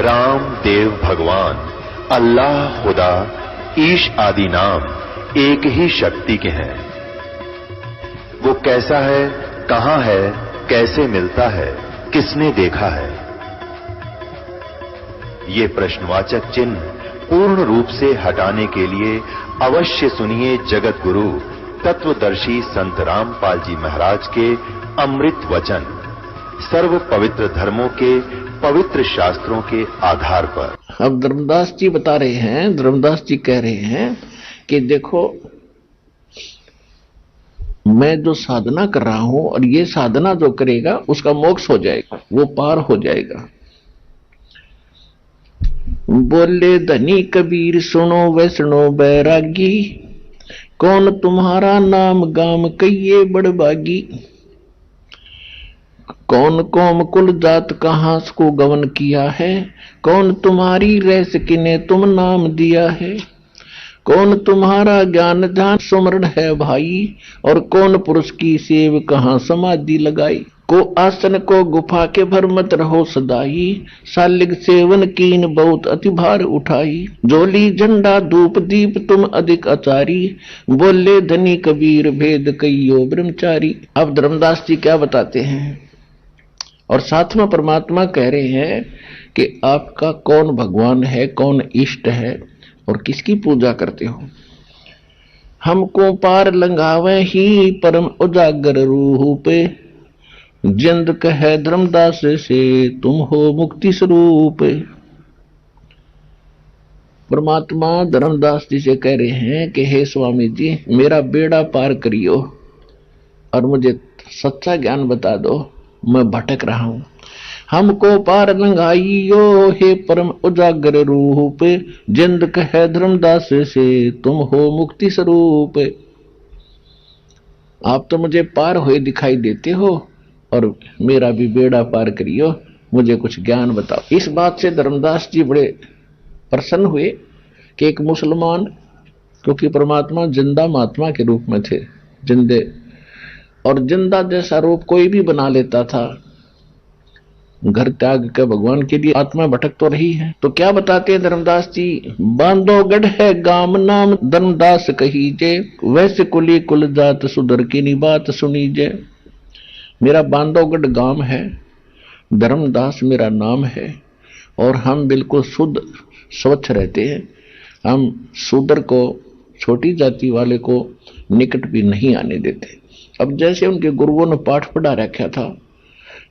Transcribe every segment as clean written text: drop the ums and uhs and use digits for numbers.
राम देव भगवान, अल्लाह खुदा, ईश आदि नाम एक ही शक्ति के हैं। वो कैसा है, कहां है, कैसे मिलता है, किसने देखा है? ये प्रश्नवाचक चिन्ह पूर्ण रूप से हटाने के लिए अवश्य सुनिए जगत गुरु तत्वदर्शी संत रामपाल जी महाराज के अमृत वचन, सर्व पवित्र धर्मों के पवित्र शास्त्रों के आधार पर। अब धर्मदास जी बता रहे हैं, धर्मदास जी कह रहे हैं कि देखो, मैं जो साधना कर रहा हूं और ये साधना जो करेगा उसका मोक्ष हो जाएगा, वो पार हो जाएगा। बोले धनी कबीर सुनो वैष्णो बैरागी, कौन तुम्हारा नाम गाम कहिए बड़बागी। कौन कौम कुल जात कहां को गवन किया है, कौन तुम्हारी रैस किने तुम नाम दिया है। कौन तुम्हारा ज्ञान ध्यान सुमरण है भाई, और कौन पुरुष की सेव कहां समाधि लगाई। को आसन को गुफा के भर मत रहो सदाई, सालिग सेवन कीन बहुत अति भार उठाई। जोली झंडा धूप दीप तुम अधिक आचारी, बोले धनी कबीर भेद कहियो ब्रह्मचारी। अब धर्मदास जी क्या बताते हैं, और साथ में परमात्मा कह रहे हैं कि आपका कौन भगवान है, कौन इष्ट है और किसकी पूजा करते हो। हमको पार लंघावे ही परम उजागर रूप, जिंद कहे धर्मदास से तुम हो मुक्ति स्वरूप। परमात्मा धर्मदास जी से कह रहे हैं कि हे स्वामी जी, मेरा बेड़ा पार करियो और मुझे सच्चा ज्ञान बता दो, मैं भटक रहा हूं। हमको पार लंघाइयो हे परम उजागर रूप, जिंद कहे धर्मदास से तुम हो मुक्ति स्वरूप। आप तो मुझे पार हुए दिखाई देते हो और मेरा भी बेड़ा पार करियो, मुझे कुछ ज्ञान बताओ। इस बात से धर्मदास जी बड़े प्रसन्न हुए कि एक मुसलमान, क्योंकि परमात्मा जिंदा महात्मा के रूप में थे, जिंदे, और जिंदा जैसा रूप कोई भी बना लेता था। घर त्याग के भगवान के लिए आत्मा भटक तो रही है। तो क्या बताते हैं धर्मदास जी, बांधोगढ़ है गाम नाम धर्मदास कहीजे, वैसे कुली कुल जात सुधर की बात सुनीजे। मेरा बांधोगढ़ गांव है, धर्मदास मेरा नाम है, और हम बिल्कुल शुद्ध स्वच्छ रहते हैं। हम शूद्र को, छोटी जाति वाले को निकट भी नहीं आने देते। अब जैसे उनके गुरुओं ने पाठ पढ़ा रखा था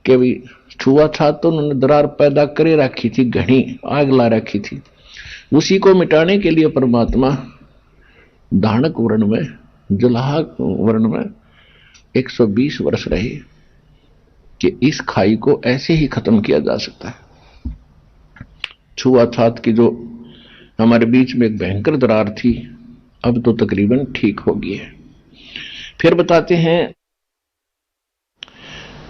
कि भी छुआछूत तो उन्होंने दरार पैदा करे रखी थी, घनी आग ला रखी थी, उसी को मिटाने के लिए परमात्मा धानक वर्ण में, जुलाहा वर्ण में 120 वर्ष रहे कि इस खाई को ऐसे ही खत्म किया जा सकता है। छुआछूत की जो हमारे बीच में एक भयंकर दरार थी, अब तो तकरीबन ठीक हो गई है। फिर बताते हैं,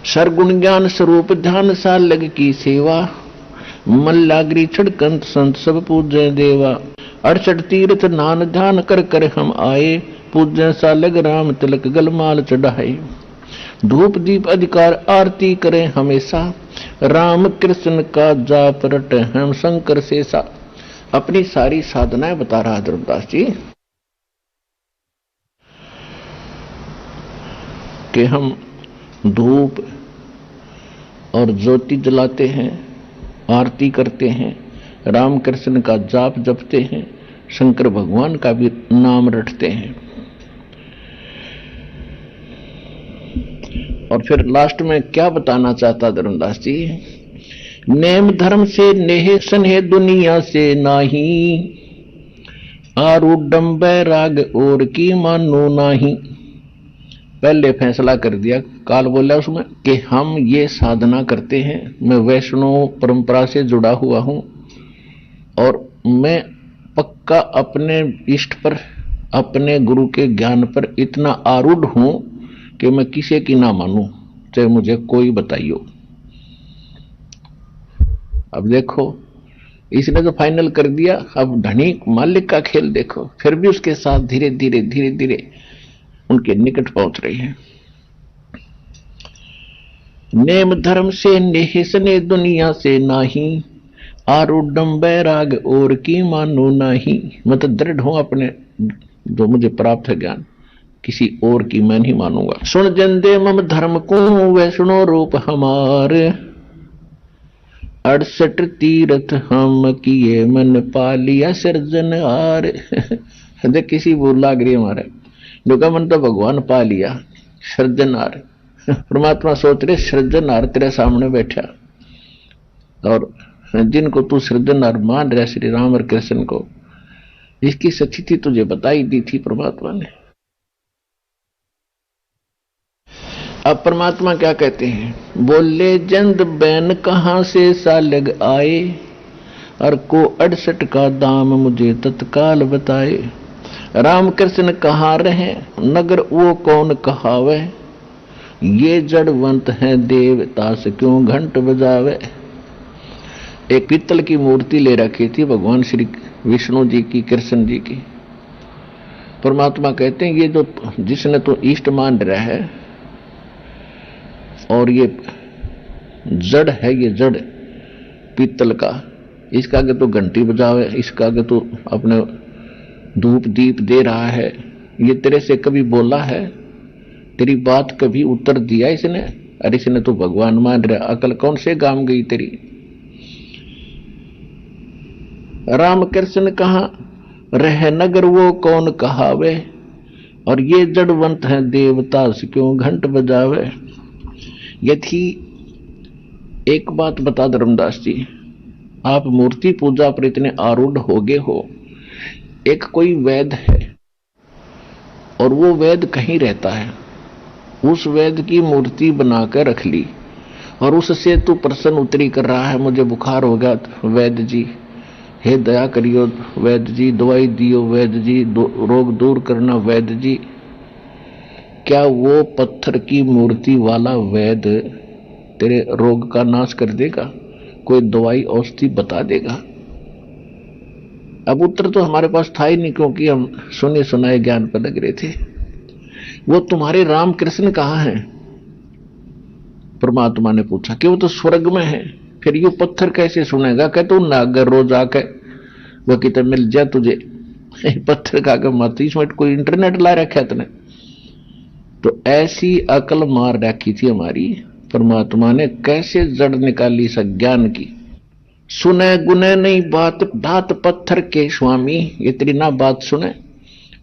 सरगुण ज्ञान स्वरूप ध्यान सा लग की सेवा, मल्लाग्री छड़कंत संत सब पूजे देवा। 68 तीर्थ नान ध्यान कर कर हम आए, पूजे सा लग राम तिलक गलमाल चढ़ाए। धूप दीप अधिकार आरती करें हमेशा, राम कृष्ण का जाप रटे हम शंकर शेषा। अपनी सारी साधनाएं बता रहा धर्मदास जी कि हम धूप और ज्योति जलाते हैं, आरती करते हैं, राम कृष्ण का जाप जपते हैं, शंकर भगवान का भी नाम रटते हैं। और फिर लास्ट में क्या बताना चाहता धर्मदास जी, नेम धर्म से नेह स्नेह दुनिया से नाही, आरूढ़ बैराग और की मानो नाही। पहले फैसला कर दिया, काल बोला उसमें कि हम ये साधना करते हैं, मैं वैष्णव परंपरा से जुड़ा हुआ हूं और मैं पक्का अपने इष्ट पर, अपने गुरु के ज्ञान पर इतना आरूढ़ हूं कि मैं किसी की ना मानूं, चाहे मुझे कोई बताइयो। अब देखो, इसने तो फाइनल कर दिया, अब धनी मालिक का खेल देखो। फिर भी उसके साथ धीरे धीरे धीरे धीरे उनके निकट पहुंच रही है। नेम धर्म से नेह स्नेह दुनिया से नाही, आरूढ़ बैराग और की मानो नहीं, मतलब दृढ़ हूं अपने जो मुझे प्राप्त है ज्ञान, किसी और की मैं नहीं मानूंगा। सुन जंदे मम धर्म को वह सुनो रूप हमारे, 68 तीर्थ हम किए मन पालिया सृजनहार। देख किसी बोल लाग रही हमारे जो मन तो भगवान पा लिया सृजनहार। परमात्मा सोच रहे सृजनहार तेरे सामने बैठा, और जिनको तू सृजनहार मान रहा श्री राम और कृष्ण को, इसकी सच्चिति तुझे बताई दी थी परमात्मा ने। अब परमात्मा क्या कहते हैं, बोले जंद बैन कहां से सालग आए, और को 68 का दाम मुझे तत्काल बताए। राम कृष्ण कहाँ रहे नगर वो कौन कहावे, ये जड़वंत है देवता से क्यों घंट बजावे। एक पीतल की मूर्ति ले रखी थी भगवान श्री विष्णु जी की, कृष्ण जी की। परमात्मा कहते हैं ये जो जिसने तो इष्ट मान रहा है, और ये जड़ है, ये जड़ पीतल का, इसका आगे तो घंटी बजावे, इसका आगे तो अपने धूप दीप दे रहा है। ये तेरे से कभी बोला है, तेरी बात कभी उत्तर दिया इसने? अरे इसने तो भगवान मान रहा, अकल कौन से गाम गई तेरी। राम कृष्ण कहाँ रह नगर वो कौन कहावे, और ये जड़वंत है देवता से क्यों घंट बजावे। यदि एक बात बता धर्मदास जी, आप मूर्ति पूजा पर इतने आरूढ़ हो गए हो, एक कोई वैद है और वो वैद कहीं रहता है, उस वैद की मूर्ति बनाकर रख ली और उससे तू प्रसन्न उतरी कर रहा है, मुझे बुखार हो गया वैद जी, हे दया करियो वैद जी, दवाई दियो वैद जी, रोग दूर करना वैद जी। क्या वो पत्थर की मूर्ति वाला वैद तेरे रोग का नाश कर देगा? कोई दवाई औषधि बता देगा? अब उत्तर तो हमारे पास था ही नहीं, क्योंकि हम सुने सुनाए ज्ञान पर लग रहे थे। वो तुम्हारे राम कृष्ण कहाँ हैं? परमात्मा ने पूछा कि वो तो स्वर्ग में है, फिर ये पत्थर कैसे सुनेगा? कह तू नागर रोज आके वो कितने मिल जाए तुझे पत्थर का के मत, इसमें कोई इंटरनेट ला रखा तने। तो ऐसी अकल मार रखी थी हमारी, परमात्मा ने कैसे जड़ निकाली सज्ञान की। सुने गुने नहीं बात धात पत्थर के स्वामी, ये तेरी ना बात सुने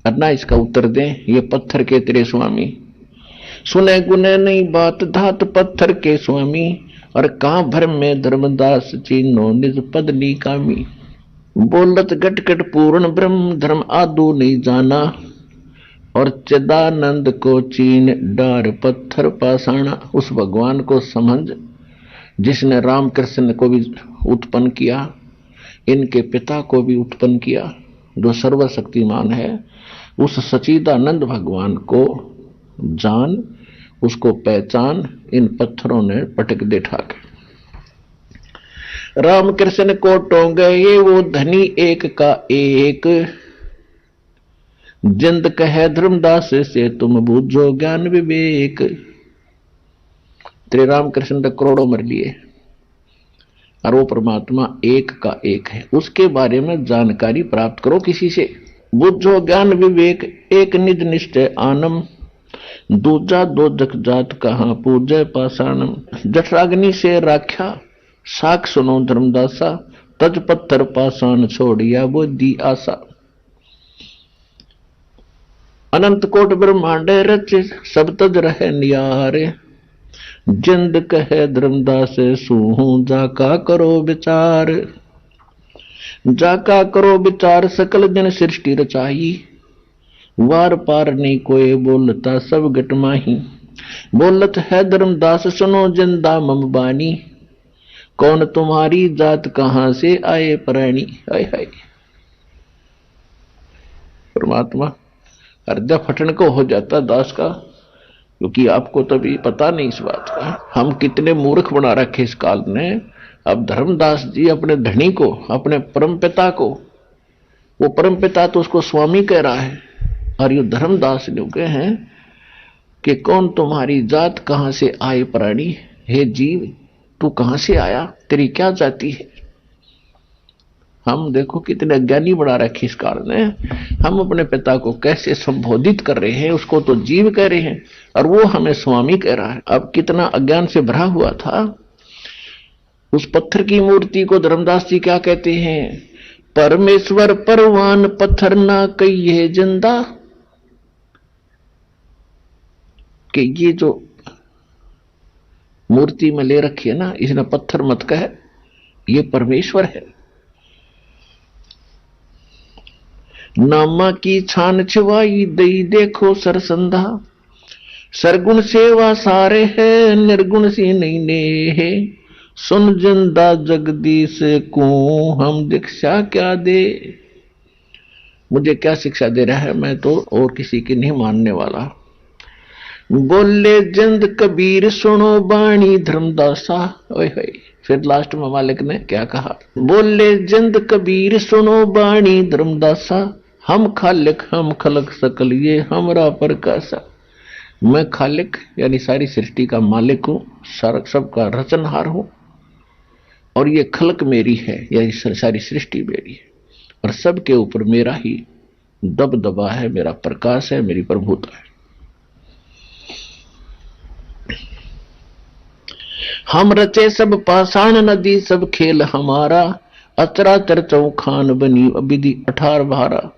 और ना इसका उत्तर दे, ये पत्थर के तेरे स्वामी। सुने गुने नहीं बात धात पत्थर के स्वामी, और कहां भर में धर्मदास चीनो निज पद ली कामी। बोलत गटगट पूर्ण ब्रह्म धर्म आदू नहीं जाना, और चिदानंद को चीन डार पत्थर पाषाणा। उस भगवान को समझ जिसने राम कृष्ण को भी उत्पन्न किया, इनके पिता को भी उत्पन्न किया, जो सर्वशक्तिमान है, उस सच्चिदानंद भगवान को जान, उसको पहचान, इन पत्थरों ने पटक दे ठाके। राम कृष्ण को टोंगे ये वो धनी एक का एक, जिंद कहे धर्मदास से तुम बूझो ज्ञान विवेक। तेरे राम कृष्ण तक करोड़ों मर लिए, और वो परमात्मा एक का एक है, उसके बारे में जानकारी प्राप्त करो किसी से। बुझो ज्ञान विवेक एक निज निश्चय आनम, दूजा दो जग जात कहां पूजय पाषाणम। जठराग्नि से राख्या साख सुनो धर्मदासा, तज पत्थर पाषाण छोड़िया वो दी आशा। अनंत कोट ब्रह्मांड रच सब तज रहे नियारे, जिंद कहे धर्मदास सूहू जाका करो विचार। जाका करो विचार सकल जन सृष्टि रचाई, वार पार नहीं कोई बोलता सब गटमाही। बोलत है धर्मदास सुनो जिंदा मम बानी, कौन तुम्हारी जात कहां से आए प्राणी। हाय हाय परमात्मा, हृदय फटन को हो जाता दास का, क्योंकि आपको तभी पता नहीं इस बात का। हम कितने मूर्ख बना रखे इस काल ने। अब धर्मदास जी अपने धनी को, अपने परमपिता को, वो परमपिता तो उसको स्वामी कह रहा है, और ये धर्मदास जो कहे हैं कि कौन तुम्हारी जात कहां से आए प्राणी। हे जीव, तू कहां से आया, तेरी क्या जाति है? हम देखो कितने अज्ञानी बना रखे इस काल ने। हम अपने पिता को कैसे संबोधित कर रहे हैं, उसको तो जीव कह रहे हैं और वो हमें स्वामी कह रहा है। अब कितना अज्ञान से भरा हुआ था। उस पत्थर की मूर्ति को धर्मदास जी क्या कहते हैं? परमेश्वर परवान पत्थर ना कहिए जिंदा। कि ये जो मूर्ति में ले रखी है ना, इसने पत्थर मत कहे, ये परमेश्वर है। नामा की छान छवाई दई देखो सरसंधा, सरगुण सेवा सारे है निर्गुण सी नहीं ने है। सुन जिंदा जगदीश को हम दीक्षा क्या दे। मुझे क्या शिक्षा दे रहा है? मैं तो और किसी की नहीं मानने वाला। बोले जिंद कबीर सुनो बाणी धर्मदासा। ओए होए, फिर लास्ट में मालिक ने क्या कहा? बोले जिंद कबीर सुनो बाणी धर्मदासा, हम खालिक हम खलक सकल ये हमरा पर कैसा। मैं खालिक यानी सारी सृष्टि का मालिक हूं, सबका रचनहार हूं, और ये खलक मेरी है, यानी सारी सृष्टि मेरी है, और सबके ऊपर मेरा ही दबदबा है, मेरा प्रकाश है, मेरी प्रभुता है। हम रचे सब पाषाण नदी सब खेल हमारा, अचराचर चौखान बनी विधि 18 भारा।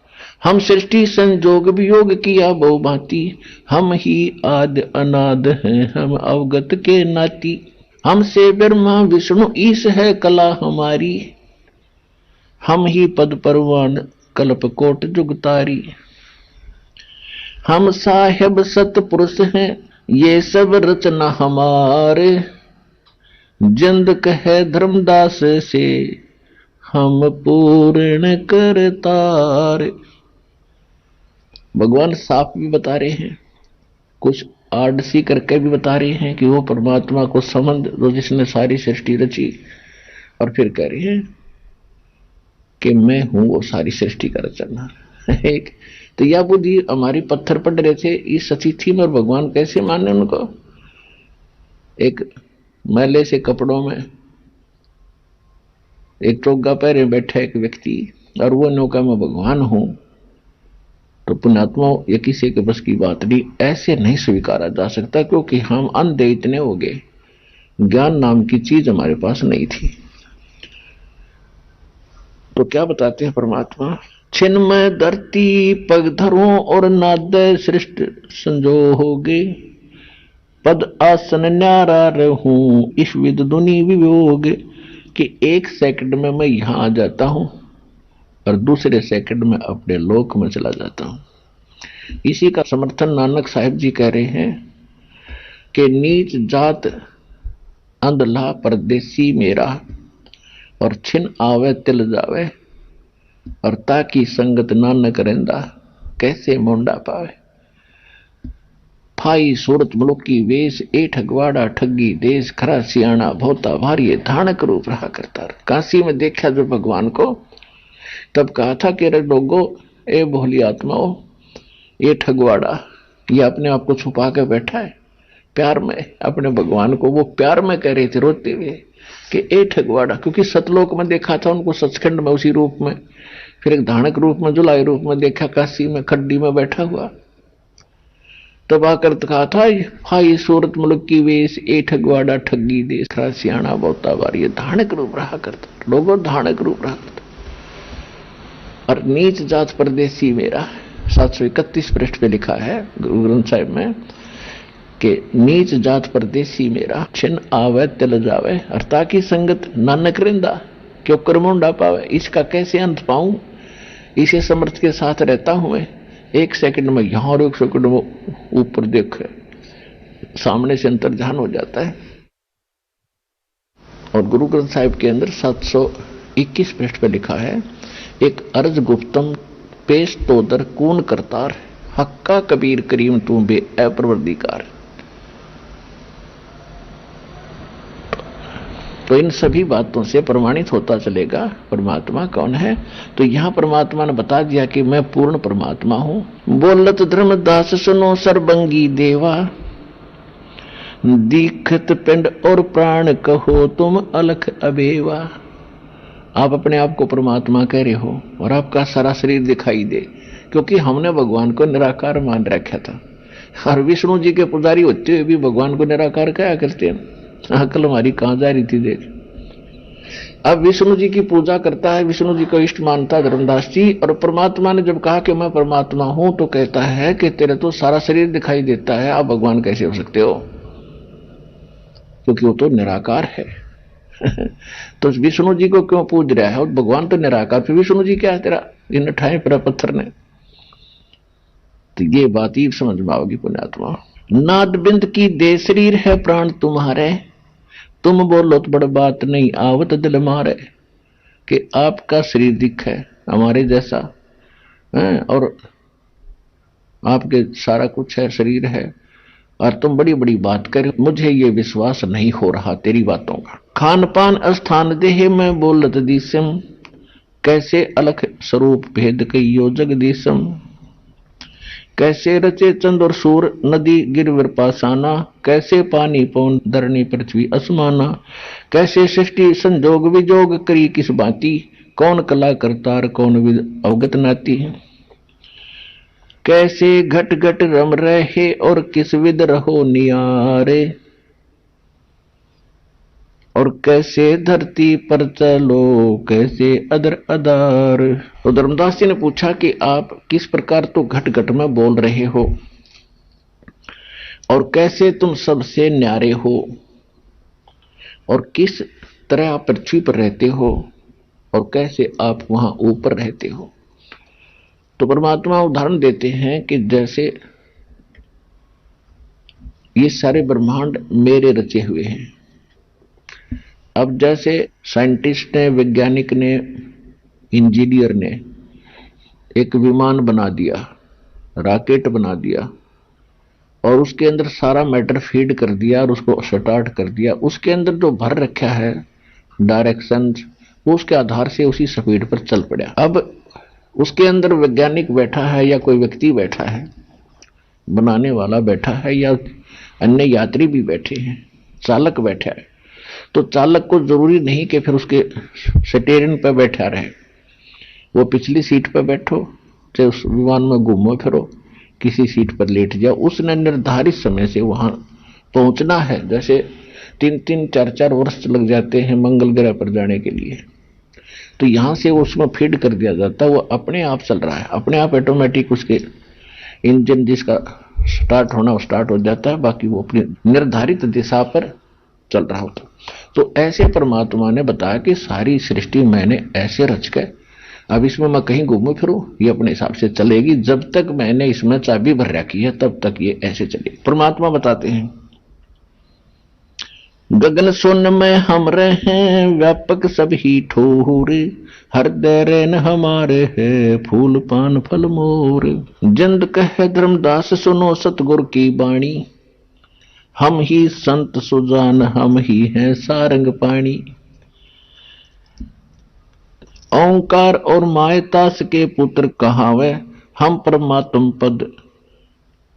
हम सृष्टि संजोग वियोग किया बहु भांति, हम ही आदि अनाद हैं हम अवगत के नाती। हमसे ब्रह्मा विष्णु ईश है कला हमारी, हम ही पद परवान कल्प कोट जुगतारी। हम साहेब सतपुरुष हैं ये सब रचना हमारे, जिंद कहे धर्मदास से हम पूर्ण करतार। भगवान साफ भी बता रहे हैं, कुछ आड़सी करके भी बता रहे हैं कि वो परमात्मा को संबंध जो जिसने सारी सृष्टि रची, और फिर कह रहे हैं कि मैं हूं वो सारी सृष्टि का रचना। एक तो यह बुद्धि हमारी पत्थर पड़ रहे थे इस सची थी में, और भगवान कैसे माने उनको? एक मैले से कपड़ों में एक चोगा पहरे बैठा एक व्यक्ति, और वो नौका में भगवान हूं, तो पुण्यात्मा ये किसी के बस की बात नहीं, ऐसे नहीं स्वीकारा जा सकता, क्योंकि हम अंधे इतने हो गए, ज्ञान नाम की चीज हमारे पास नहीं थी। तो क्या बताते हैं परमात्मा? छिन्मय धरती पग धरो और नादय सृष्ट संजोगे, पद आसन न्यारा रहूं इस विद दुनि वियोग। कि एक सेकंड में मैं यहां आ जाता हूं और दूसरे सेकंड में अपने लोक में चला जाता हूं। इसी का समर्थन नानक साहिब जी कह रहे हैं कि नीच जात अंधला परदेसी मेरा, और छिन आवे तिल जावे, और ताकि संगत नानक रहंदा कैसे मोंडा पावे। फाई सूरत मुलुक की वेश ए ठगवाड़ा ठगी देश, खरा सियाणा भोता भारी धानक रूप रहा करता। काशी में देखा जो भगवान को, तब कहा था कि रे लोगो, ए भोली आत्माओं, ये ठगवाड़ा ये अपने आप को छुपा के बैठा है प्यार में। अपने भगवान को वो प्यार में कह रहे थे रोते हुए कि ए ठगवाड़ा, क्योंकि सतलोक में देखा था उनको सचखंड में उसी रूप में, फिर एक धानक रूप में जुलाई रूप में देखा काशी में खड्डी में बैठा हुआ। तब आकर कहा था हाई सूरत मुल्क की वेश ए ठगवाड़ा ठगी देश, खरा सियाणा बहुता बारी, ये धानक रूप रहा करता, लोगों धानक रूप रहा करता। और नीच जात परदेसी मेरा 731 पृष्ठ पे लिखा है गुरु ग्रंथ साहिब में कि नीच जात परदेसी मेरा, छिन आवे तिल जावे, और ताकि संगत नानक रिंदा क्यों कर्मोंडा पावे। इसका कैसे अंत पाऊं? इसे समर्थ के साथ रहता हूं मैं, एक सेकंड में यहां और एक सेकंड में ऊपर देख सामने से अंतर्ध्यान हो जाता है। और गुरु ग्रंथ साहिब के अंदर 721 पृष्ठ पे लिखा है, एक अर्ज गुप्तम पेश तोदर कून करतार, हक्का कबीर करीम तू बे अप्रवर्दिकार। तो इन सभी बातों से प्रमाणित होता चलेगा परमात्मा कौन है। तो यहां परमात्मा ने बता दिया कि मैं पूर्ण परमात्मा हूं। बोलत धर्मदास सुनो सर्वंगी देवा, दीखत पिंड और प्राण कहो तुम अलख अबेवा। आप अपने आप को परमात्मा कह रहे हो और आपका सारा शरीर दिखाई दे, क्योंकि हमने भगवान को निराकार मान रखा था। और विष्णु जी के पुजारी होते हुए भी भगवान को निराकार क्या करते हैं? अकल हमारी कहां जा रही थी देख। अब विष्णु जी की पूजा करता है, विष्णु जी को इष्ट मानता है धर्मदास जी, और परमात्मा ने जब कहा कि मैं परमात्मा हूं तो कहता है कि तेरे तो सारा शरीर दिखाई देता है, आप भगवान कैसे हो सकते हो? क्योंकि वो तो निराकार है। तो विष्णु जी को क्यों पूज रहा है? और भगवान तो निराकार, फिर विष्णु जी क्या है तेरा? इन ठाए पर पत्थर ने। तो ये बात ही समझ में आओगी पुण्यात्मा। नाद बिंद की दे शरीर है प्राण तुम्हारे, तुम बोलो तो बड़ बात नहीं आवत दिल मारे। कि आपका शरीर दिखे हमारे जैसा है और आपके सारा कुछ है, शरीर है, और तुम बड़ी बड़ी बात कर, मुझे ये विश्वास नहीं हो रहा तेरी बातों का। खान पान स्थान देह में बोलत दिसम, कैसे अलख स्वरूप भेद कइयो जगदीशम। कैसे रचे चंद और सूर नदी गिरवर पासाना, कैसे पानी पौन धरणी पृथ्वी असमाना। कैसे सृष्टि संजोग विजोग करी किस बाती, कौन कला करतार कौन विद अवगत नाती। कैसे घट घट रम रहे और किस विद रहो नियारे, और कैसे धरती पर चलो कैसे अदर अदार। तो धर्मदास जी ने पूछा कि आप किस प्रकार तो घट घट में बोल रहे हो और कैसे तुम सबसे न्यारे हो, और किस तरह आप पृथ्वी पर रहते हो और कैसे आप वहां ऊपर रहते हो। तो परमात्मा उदाहरण देते हैं कि जैसे ये सारे ब्रह्मांड मेरे रचे हुए हैं। अब जैसे साइंटिस्ट ने, वैज्ञानिक ने, इंजीनियर ने एक विमान बना दिया, रॉकेट बना दिया और उसके अंदर सारा मैटर फीड कर दिया और उसको स्टार्ट कर दिया, उसके अंदर जो भर रखा है डायरेक्शन, वो उसके आधार से उसी स्पीड पर चल पड़ा। अब उसके अंदर वैज्ञानिक बैठा है या कोई व्यक्ति बैठा है, बनाने वाला बैठा है या अन्य यात्री भी बैठे हैं, चालक बैठा है, तो चालक को जरूरी नहीं कि फिर उसके स्टीयरिंग पर बैठा रहे। वो पिछली सीट पर बैठो, चाहे उस विमान में घूमो फिरो, किसी सीट पर लेट जाओ, उसने निर्धारित समय से वहां पहुंचना है। जैसे 3-3, 4-4 वर्ष लग जाते हैं मंगल ग्रह पर जाने के लिए, तो यहां से उसमें फीड कर दिया जाता है, वो अपने आप चल रहा है, अपने आप ऑटोमेटिक उसके इंजन जिसका स्टार्ट होना वो स्टार्ट हो जाता है, बाकी वो अपनी निर्धारित दिशा पर चल रहा होता। तो ऐसे परमात्मा ने बताया कि सारी सृष्टि मैंने ऐसे रच के, अब इसमें मैं कहीं घूमू फिरूं ये अपने हिसाब से चलेगी, जब तक मैंने इसमें चाबी भर रखी है तब तक ये ऐसे चलेगी। परमात्मा बताते हैं गगन सोन में हम रहे व्यापक सब ही ठोर, हृदय रेन हमारे है फूल पान फल मोर। जंद कहे धर्मदास सुनो सतगुरु की बाणी, हम ही संत सुजान हम ही हैं सारंग पाणी। ओंकार और मायतास के पुत्र कहावे, हम परमात्म पद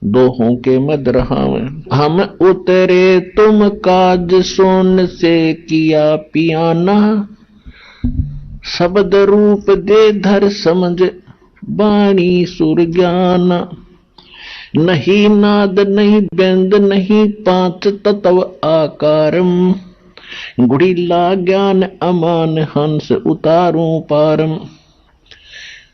दोहों के मद रहावे। हम उतरे तुम काज सोन से किया पियाना, शब्द रूप दे धर समझ बाणी सुर ज्ञान। नहीं नाद नहीं व्यंद नहीं पांच तत्व आकारम, गुड़ीला ज्ञान अमान हंस उतारूं पारम।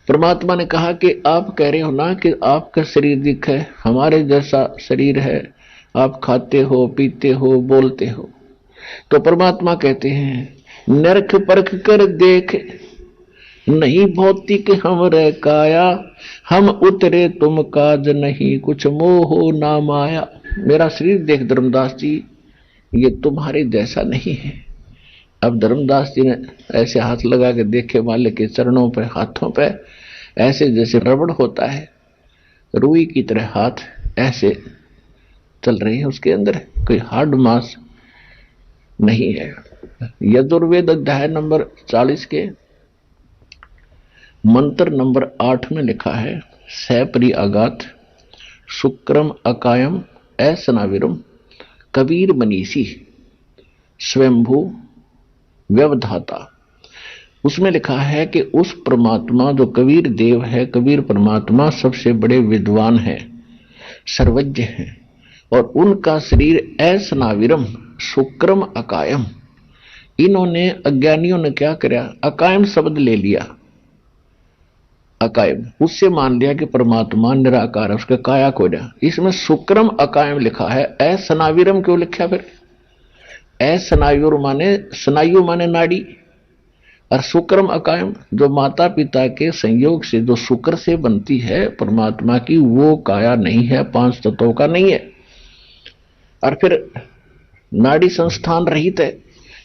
परमात्मा ने कहा कि आप कह रहे हो ना कि आपका शरीर दिखे हमारे जैसा शरीर है, आप खाते हो पीते हो बोलते हो, तो परमात्मा कहते हैं नरख परख कर देख, नहीं भौतिक हम रह काया, हम उतरे तुम काज नहीं कुछ मोह ना माया। मेरा शरीर देख धर्मदास जी, ये तुम्हारे जैसा नहीं है। अब धर्मदास जी ने ऐसे हाथ लगा के देखे मालिक के चरणों पे, हाथों पे, ऐसे जैसे रबड़ होता है, रुई की तरह हाथ ऐसे चल रहे हैं, उसके अंदर कोई हार्ड मास नहीं है। यजुर्वेद अध्याय नंबर 40 के मंत्र नंबर 8 में लिखा है, सैपरी आगात शुक्रम अकायम ऐसनाविरम कबीर मनीषी स्वयंभू व्यवधाता। उसमें लिखा है कि उस परमात्मा जो कबीर देव है, कबीर परमात्मा सबसे बड़े विद्वान है, सर्वज्ञ है, और उनका शरीर असनाविरम शुक्रम अकायम। इन्होंने अज्ञानियों ने क्या किया, अकायम शब्द ले लिया, अकायम उससे मान लिया कि परमात्मा निराकार है, उसके काया को लिया। इसमें शुक्रम अकायम लिखा है, असनाविरम क्यों लिखा फिर? असनायुर माने स्नायु माने नाड़ी, और शुक्रम अकायम जो माता पिता के संयोग से जो शुक्र से बनती है परमात्मा की, वो काया नहीं है, पांच तत्वों का नहीं है। और फिर नाड़ी संस्थान रहित है,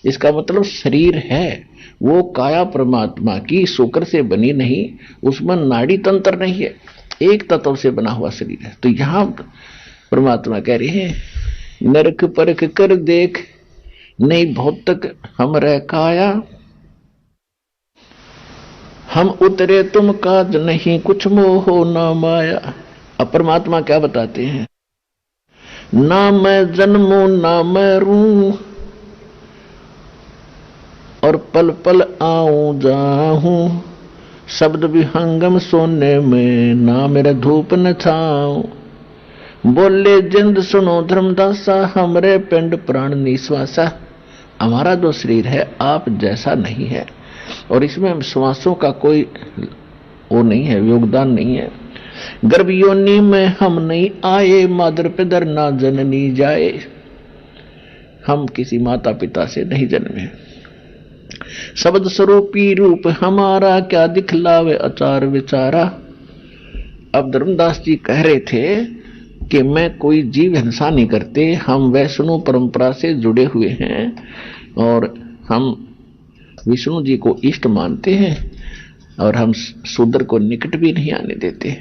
इसका मतलब शरीर है वो काया परमात्मा की शुक्र से बनी नहीं, उसमें नाड़ी तंत्र नहीं है, एक तत्व से बना हुआ शरीर है। तो यहां परमात्मा कह रहे हैं नरक परख कर देख नहीं भौतक हम रह काया, हम उतरे तुम काज नहीं कुछ मोह ना माया। अब परमात्मा क्या बताते हैं, ना मैं जन्मूं ना मैं रू, और पल पल आऊं जाऊं, शब्द विहंगम सोने में ना मेरा धूप न छाऊं। बोले जिंद सुनो धर्मदासा हमरे पिंड प्राण निश्वासा। हमारा जो शरीर है आप जैसा नहीं है, और इसमें श्वासों का कोई वो नहीं है, योगदान नहीं है। गर्भ योनि में हम नहीं आए, मादर पिदर ना जननी जाए। हम किसी माता पिता से नहीं जन्मे। शब्द स्वरूपी रूप हमारा क्या दिखलावे आचार विचारा। अब धर्मदास जी कह रहे थे कि मैं कोई जीव हिंसा नहीं करते, हम वैष्णव परंपरा से जुड़े हुए हैं और हम विष्णु जी को इष्ट मानते हैं, और हम शूद्र को निकट भी नहीं आने देते।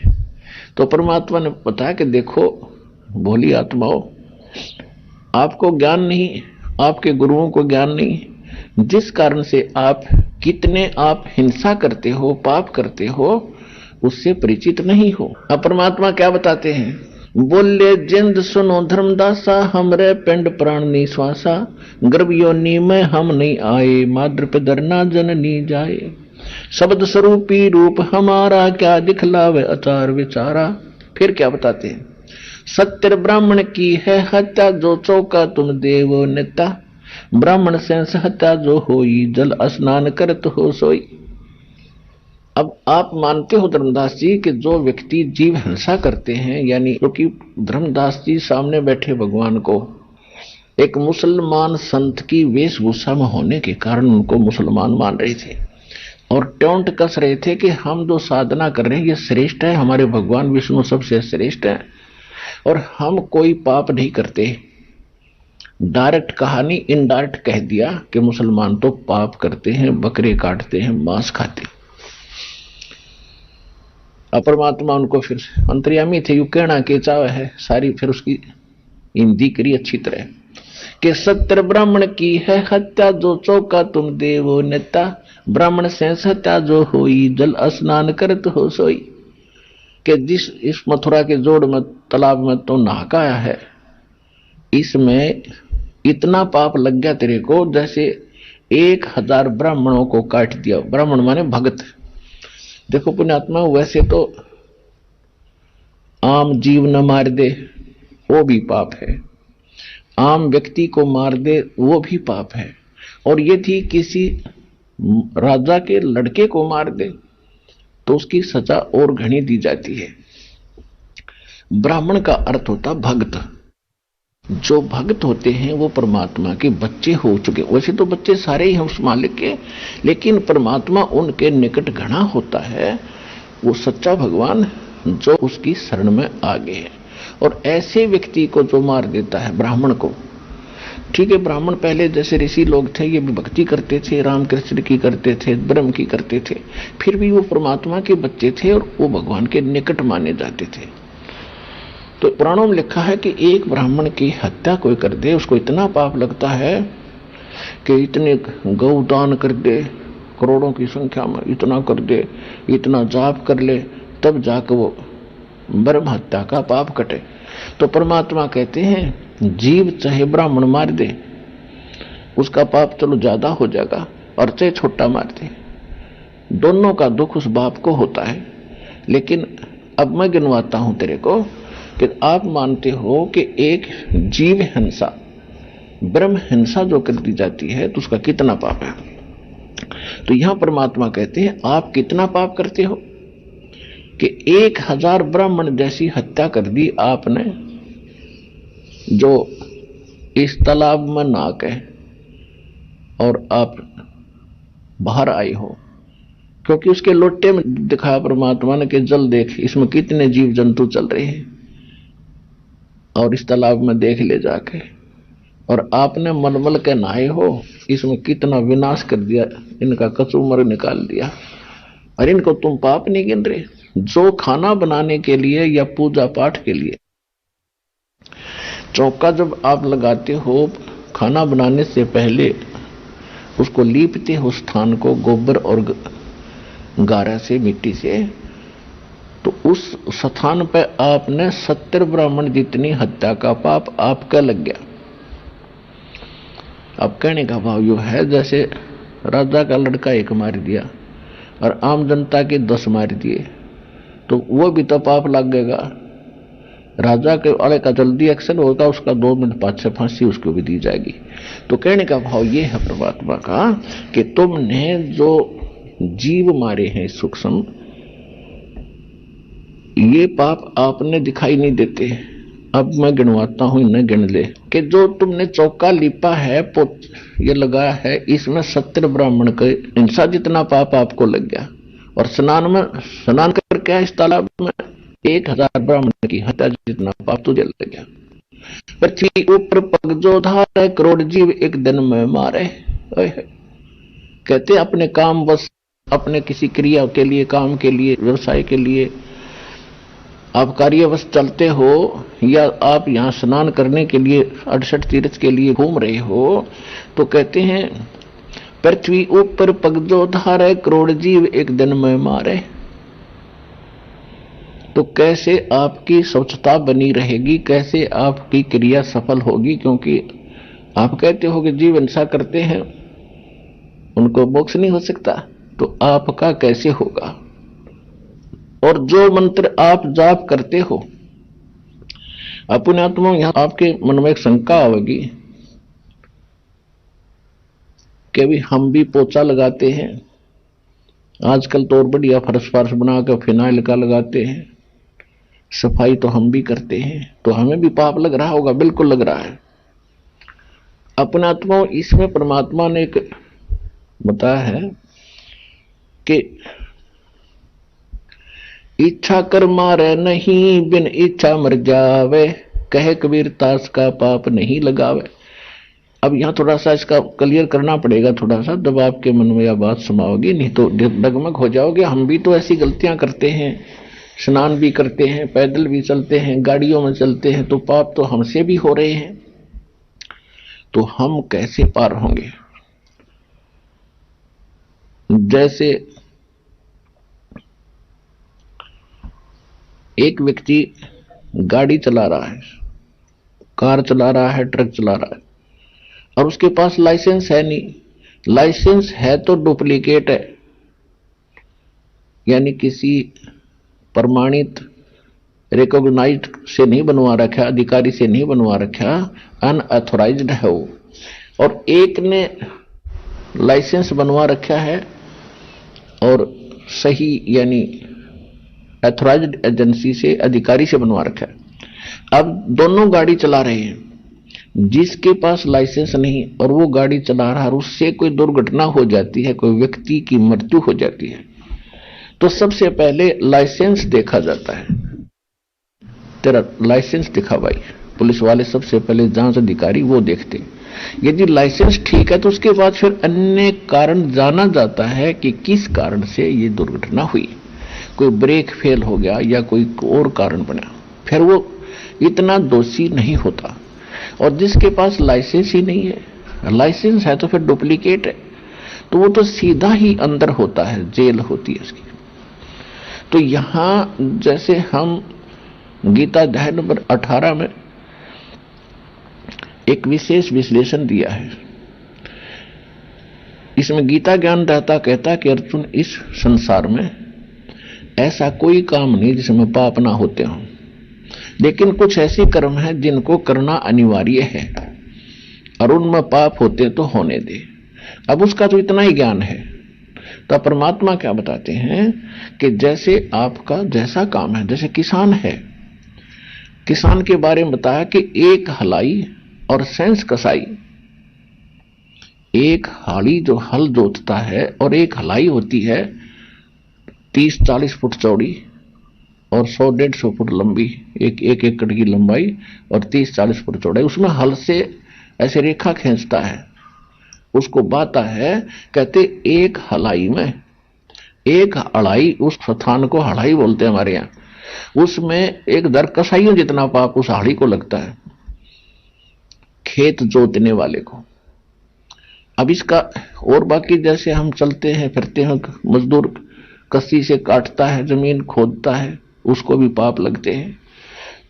तो परमात्मा ने बताया कि देखो भोली आत्माओं, आपको ज्ञान नहीं, आपके गुरुओं को ज्ञान नहीं, जिस कारण से आप कितने आप हिंसा करते हो, पाप करते हो, उससे परिचित नहीं हो। अब परमात्मा क्या बताते हैं, बोले जिंद सुनो धर्मदासा हमरे पिंड प्राण निश्वासा। गर्भ योनि में हम नहीं आए, माद्र पिदर ना जननी जाए। शब्द स्वरूपी रूप हमारा क्या दिखलावे आचार विचारा। फिर क्या बताते हैं, सत्य ब्राह्मण की है हत्या, जो चौका तुम देवो नेता। ब्राह्मण से हत्या जो होई, जल स्नान करत हो सोई। अब आप मानते हो धर्मदास जी कि जो व्यक्ति जीव हिंसा करते हैं, यानी क्योंकि धर्मदास जी सामने बैठे भगवान को एक मुसलमान संत की वेशभूषा में होने के कारण उनको मुसलमान मान रहे थे, और टोंट कस रहे थे कि हम जो साधना कर रहे हैं ये श्रेष्ठ है, हमारे भगवान विष्णु सबसे श्रेष्ठ है, और हम कोई पाप नहीं करते। डायरेक्ट कहानी इनडायरेक्ट कह दिया कि मुसलमान तो पाप करते हैं, बकरे काटते हैं, मांस खाते। अपरमात्मा उनको फिर अंतर्यामी थे, यू कहना के चाव है सारी, फिर उसकी हिंदी करी अच्छी तरह कि सत्य ब्राह्मण की है हत्या, जो चौका तुम देवो नेता। ब्राह्मण से हत्या जो होई, जल स्नान करत हो सोई। कि जिस इस मथुरा के जोड़ में तालाब में तो नहाका आया है, इसमें इतना पाप लग गया तेरे को जैसे 1000 ब्राह्मणों को काट दिया। ब्राह्मण माने भगत। देखो पुण्यात्मा, वैसे तो आम जीव न मार दे वो भी पाप है, आम व्यक्ति को मार दे वो भी पाप है, और यदि किसी राजा के लड़के को मार दे तो उसकी सजा और घनी दी जाती है। ब्राह्मण का अर्थ होता भक्त। जो भक्त होते हैं वो परमात्मा के बच्चे हो चुके। वैसे तो बच्चे सारे ही हैं उस मालिक के, लेकिन परमात्मा उनके निकट घना होता है, वो सच्चा भगवान जो उसकी शरण में आ गए है। और ऐसे व्यक्ति को जो मार देता है ब्राह्मण को, ठीक है, ब्राह्मण पहले जैसे ऋषि लोग थे ये भी भक्ति करते थे, रामकृष्ण की करते थे, ब्रह्म की करते थे, फिर भी वो परमात्मा के बच्चे थे और वो भगवान के निकट माने जाते थे। तो पुराणों में लिखा है कि एक ब्राह्मण की हत्या कोई कर दे, उसको इतना पाप लगता है कि इतने गौ दान कर दे, करोड़ों की संख्या में इतना कर दे, इतना जाप कर ले, तब जाकर वो ब्रह्म हत्या का पाप कटे। तो परमात्मा कहते हैं जीव चाहे ब्राह्मण मार दे उसका पाप चलो ज्यादा हो जाएगा, और चाहे छोटा मार दे दोनों का दुख उस बाप को होता है। लेकिन अब मैं गिनवाता हूं तेरे को कि आप मानते हो कि एक जीव हिंसा, ब्रह्म हिंसा जो कर दी जाती है तो उसका कितना पाप है। तो यहां परमात्मा कहते हैं आप कितना पाप करते हो कि 1000 ब्राह्मण जैसी हत्या कर दी आपने, जो इस तालाब में नहा के और आप बाहर आए हो, क्योंकि उसके लोटे में दिखाया परमात्मा ने कि जल देख, इसमें कितने जीव जंतु चल रहे हैं, और इस तालाब में देख ले जाके, और आपने मलमल के नहाए हो, इसमें कितना विनाश कर दिया, इनका कचूमर निकाल दिया, और इनको तुम पाप नहीं गिन रहे। जो खाना बनाने के लिए या पूजा पाठ के लिए चौका जब आप लगाते हो, खाना बनाने से पहले उसको लीपते हो स्थान को गोबर और गारा से, मिट्टी से, तो उस स्थान पर आपने 70 ब्राह्मण जितनी हत्या का पाप आपका लग गया। अब कहने का भाव यो है जैसे राजा का लड़का एक मार दिया और आम जनता के 10 मार दिए, तो वो भी तो पाप लगेगा। राजा के वाले का जल्दी एक्शन होगा, उसका 2 मिनट पाछे फांसी उसको भी दी जाएगी। तो कहने का भाव ये है परमात्मा का कि तुमने जो जीव मारे हैं सूक्ष्म, ये पाप आपने दिखाई नहीं देते। अब मैं गिनवाता हूं, इन्हें गिन ले कि जो तुमने चौका लिपा है, ये लगाया है, इसमें 70 ब्राह्मण के हिंसा जितना पाप आपको लग गया। और स्नान करके इस तालाब में 1000 ब्राह्मण की हत्या जितना पाप तुझे लग गया। पृथ्वी ऊपर पग जो धारे, करोड़ जीव एक दिन में मारे। कहते अपने काम बस, अपने किसी क्रिया के लिए, काम के लिए, व्यवसाय के लिए आप कार्यवश चलते हो, या आप यहां स्नान करने के लिए 68 तीर्थ के लिए घूम रहे हो, तो कहते हैं पृथ्वी ऊपर पग जो धारे, करोड़ जीव एक दिन में मारे। तो कैसे आपकी स्वच्छता बनी रहेगी, कैसे आपकी क्रिया सफल होगी? क्योंकि आप कहते हो कि जीव हिंसा करते हैं उनको मोक्ष नहीं हो सकता, तो आपका कैसे होगा? और जो मंत्र आप जाप करते हो अपने आत्मा, यहां आपके मन में एक शंका आएगी कि भी हम भी पोछा लगाते हैं, आजकल तो और बढ़िया फर्श बनाकर फिनाइल का लगाते हैं, सफाई तो हम भी करते हैं, तो हमें भी पाप लग रहा होगा। बिल्कुल लग रहा है। अपने आत्मा, इसमें परमात्मा ने एक बताया है कि इच्छा कर मारे नहीं, बिन इच्छा मर जावे, कहे कबीर तास का पाप नहीं लगावे। अब यहां थोड़ा सा इसका क्लियर करना पड़ेगा, थोड़ा सा, जब आपके मन में यह बात समाओगी, नहीं तो डगमग हो जाओगे। हम भी तो ऐसी गलतियां करते हैं, स्नान भी करते हैं, पैदल भी चलते हैं, गाड़ियों में चलते हैं, तो पाप तो हमसे भी हो रहे हैं, तो हम कैसे पार होंगे? जैसे एक व्यक्ति गाड़ी चला रहा है, कार चला रहा है, ट्रक चला रहा है, और उसके पास लाइसेंस है नहीं। लाइसेंस है तो डुप्लीकेट है, यानी किसी प्रमाणित रिकॉग्नाइज्ड से नहीं बनवा रखा, अधिकारी से नहीं बनवा रखा, अनऑथोराइज्ड है वो। और एक ने लाइसेंस बनवा रखा है और सही यानी ऑथोराइज्ड एजेंसी से, अधिकारी से बनवा रखा है। अब दोनों गाड़ी चला रहे हैं, जिसके पास लाइसेंस नहीं और वो गाड़ी चला रहा है, उससे कोई दुर्घटना हो जाती है, कोई व्यक्ति की मृत्यु हो जाती है, तो सबसे पहले लाइसेंस देखा जाता है। तेरा लाइसेंस दिखा भाई, पुलिस वाले सबसे पहले जांच अधिकारी वो देखते हैं। यदि लाइसेंस ठीक है तो उसके बाद फिर अन्य कारण जाना जाता है कि किस कारण से ये दुर्घटना हुई, कोई ब्रेक फेल हो गया या कोई और कारण बना, फिर वो इतना दोषी नहीं होता। और जिसके पास लाइसेंस ही नहीं है, लाइसेंस है तो फिर डुप्लीकेट है, तो वो तो सीधा ही अंदर होता है, जेल होती है उसकी। तो यहां जैसे हम गीता अध्याय नंबर 18 में एक विशेष विश्लेषण दिया है, इसमें गीता ज्ञान रहता कहता कि अर्जुन, इस संसार में ऐसा कोई काम नहीं जिसमें पाप ना होते हों, लेकिन कुछ ऐसे कर्म हैं जिनको करना अनिवार्य है और उनमें पाप होते तो होने दे। अब उसका तो इतना ही ज्ञान है। तो परमात्मा क्या बताते हैं कि जैसे आपका जैसा काम है, जैसे किसान है, किसान के बारे में बताया कि एक हलाई और सेंस कसाई, एक हाड़ी जो हल जोतता है और एक हलाई होती है 30-40 फुट चौड़ी और 100-150 फुट लंबी, एक एकड़ की लंबाई और 30-40 फुट चौड़ाई, उसमें हल से ऐसे रेखा खींचता है, उसको बाता है। कहते एक हलाई में एक अड़ाई, उस स्थान को हड़ाई बोलते हैं हमारे यहाँ, उसमें एक दर कसाइयों जितना पाप उस हाड़ी को लगता है, खेत जोतने वाले को। अब इसका और बाकी जैसे हम चलते हैं फिरते हैं, मजदूर कस्सी से काटता है, जमीन खोदता है, उसको भी पाप लगते हैं।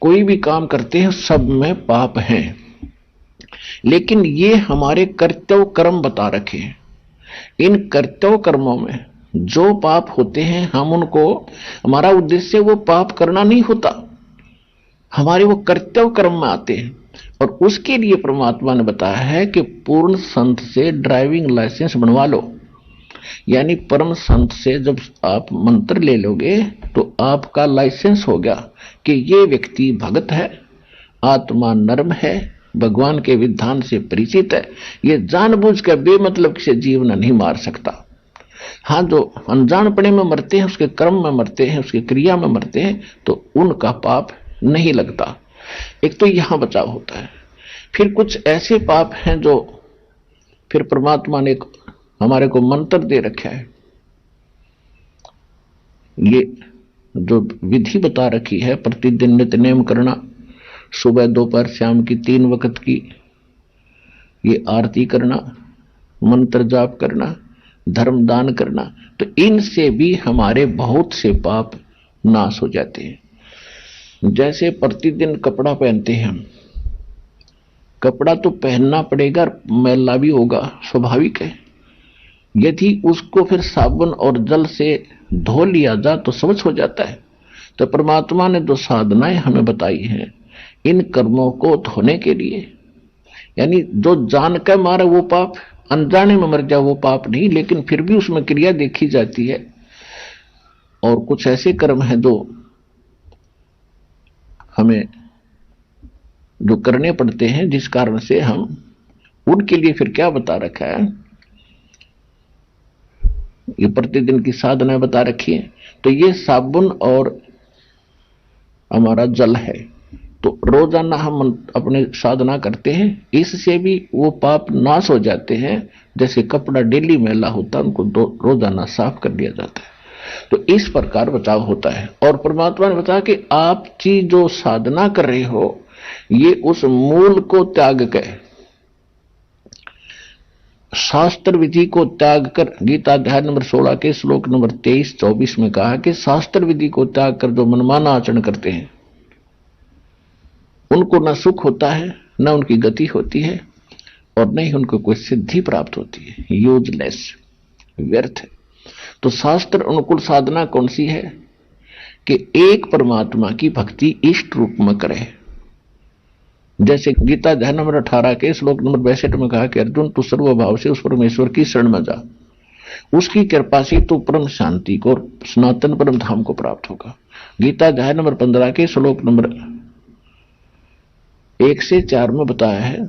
कोई भी काम करते हैं सब में पाप हैं, लेकिन ये हमारे कर्तव्य कर्म बता रखे हैं। इन कर्तव्य कर्मों में जो पाप होते हैं हम उनको, हमारा उद्देश्य वो पाप करना नहीं होता, हमारे वो कर्तव्य कर्म में आते हैं। और उसके लिए परमात्मा ने बताया है कि पूर्ण संत से ड्राइविंग लाइसेंस बनवा लो। यानी परम संत से जब आप मंत्र ले लोगे तो आपका लाइसेंस हो गया कि ये व्यक्ति भगत है, आत्मा नर्म है, भगवान के विधान से परिचित है, ये जानबूझ कर बेमतलब से जीवन नहीं मार सकता। हाँ, जो अनजानपने में मरते हैं, उसके कर्म में मरते हैं, उसकी क्रिया में मरते हैं, तो उनका पाप नहीं लगता। एक तो यहां बचाव होता है। फिर कुछ ऐसे पाप हैं जो फिर परमात्मा ने हमारे को मंत्र दे रखा है, ये जो विधि बता रखी है, प्रतिदिन नित्य नेम करना, सुबह दोपहर शाम की 3 वक्त की ये आरती करना, मंत्र जाप करना, धर्म दान करना, तो इनसे भी हमारे बहुत से पाप नाश हो जाते हैं। जैसे प्रतिदिन कपड़ा पहनते हैं हम, कपड़ा तो पहनना पड़ेगा, मैला भी होगा, स्वाभाविक है। यदि उसको फिर साबुन और जल से धो लिया जाए तो स्वच्छ हो जाता है। तो परमात्मा ने जो साधनाएं हमें बताई हैं इन कर्मों को धोने के लिए, यानी जो जान कर मारे वो पाप, अनजाने में मर जाए वो पाप नहीं, लेकिन फिर भी उसमें क्रिया देखी जाती है। और कुछ ऐसे कर्म हैं जो हमें जो करने पड़ते हैं, जिस कारण से हम उनके लिए फिर क्या बता रखा है, ये प्रतिदिन की साधना बता रखी है। तो ये साबुन और हमारा जल है, तो रोजाना हम अपने साधना करते हैं, इससे भी वो पाप नाश हो जाते हैं। जैसे कपड़ा डेली मैला होता है, उनको रोजाना साफ कर दिया जाता है। तो इस प्रकार बचाव होता है। और परमात्मा ने बताया कि आप चीज जो साधना कर रहे हो ये उस मूल को त्याग कर, शास्त्र विधि को त्याग कर, गीता अध्याय नंबर 16 के श्लोक नंबर 23-24 में कहा कि शास्त्र विधि को त्याग कर जो मनमाना आचरण करते हैं उनको न सुख होता है, न उनकी गति होती है, और न ही उनको कोई सिद्धि प्राप्त होती है। यूजलेस, व्यर्थ है। तो शास्त्र अनुकूल साधना कौन सी है कि एक परमात्मा की भक्ति इष्ट रूप में करे। जैसे गीता अध्याय नंबर 18 के श्लोक नंबर 62 में कहा कि अर्जुन, तू सर्वभाव से उस परमेश्वर की शरण में जा, उसकी कृपा से तू परम शांति को और सनातन परम धाम को प्राप्त होगा। गीता अध्याय नंबर 15 के श्लोक नंबर 1 से 4 में बताया है,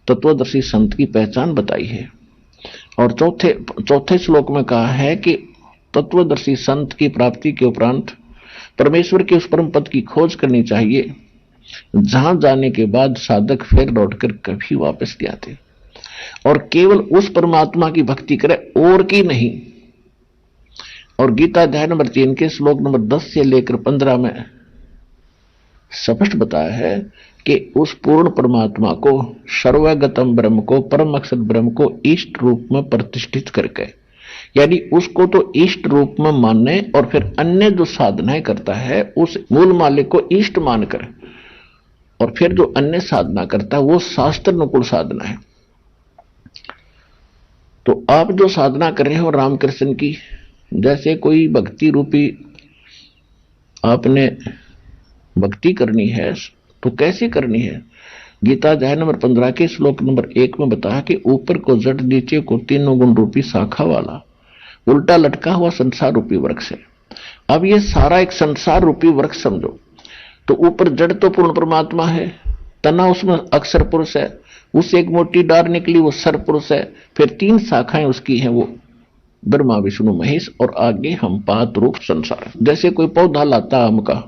तत्वदर्शी संत की पहचान बताई है। और चौथे श्लोक में कहा है कि तत्वदर्शी संत की प्राप्ति के उपरांत परमेश्वर के उस परम पद की खोज करनी चाहिए, जहां जाने के बाद साधक फिर लौटकर कभी वापस नहीं आते, और केवल उस परमात्मा की भक्ति करे और की नहीं। और गीता अध्याय नंबर 3 के श्लोक नंबर 10 से लेकर 15 में स्पष्ट बताया है कि उस पूर्ण परमात्मा को, सर्वगतम ब्रह्म को, परम अक्षर ब्रह्म को इष्ट रूप में प्रतिष्ठित करके, यानी उसको तो इष्ट रूप में मानने, और फिर अन्य जो साधनाएं करता है उस मूल मालिक को इष्ट मानकर, और फिर जो अन्य साधना करता है वो शास्त्र अनुकूल साधना है। तो आप जो साधना कर रहे हो रामकृष्ण की, जैसे कोई भक्ति रूपी आपने भक्ति करनी है तो कैसे करनी है? गीता अध्याय नंबर 15 के श्लोक नंबर 1 में बताया कि ऊपर को जड़, नीचे को तीनों गुण रूपी शाखा वाला उल्टा लटका हुआ संसार रूपी वृक्ष है। अब ये सारा एक संसार रूपी वृक्ष समझो, तो ऊपर जड़ तो पूर्ण परमात्मा है, तना उसमें अक्षर पुरुष है, उससे एक मोटी डार निकली वो सर पुरुष है, फिर 3 शाखाएं उसकी हैं, वो ब्रह्मा विष्णु महेश, और आगे हम पात रूप संसार। जैसे कोई पौधा लाता आम का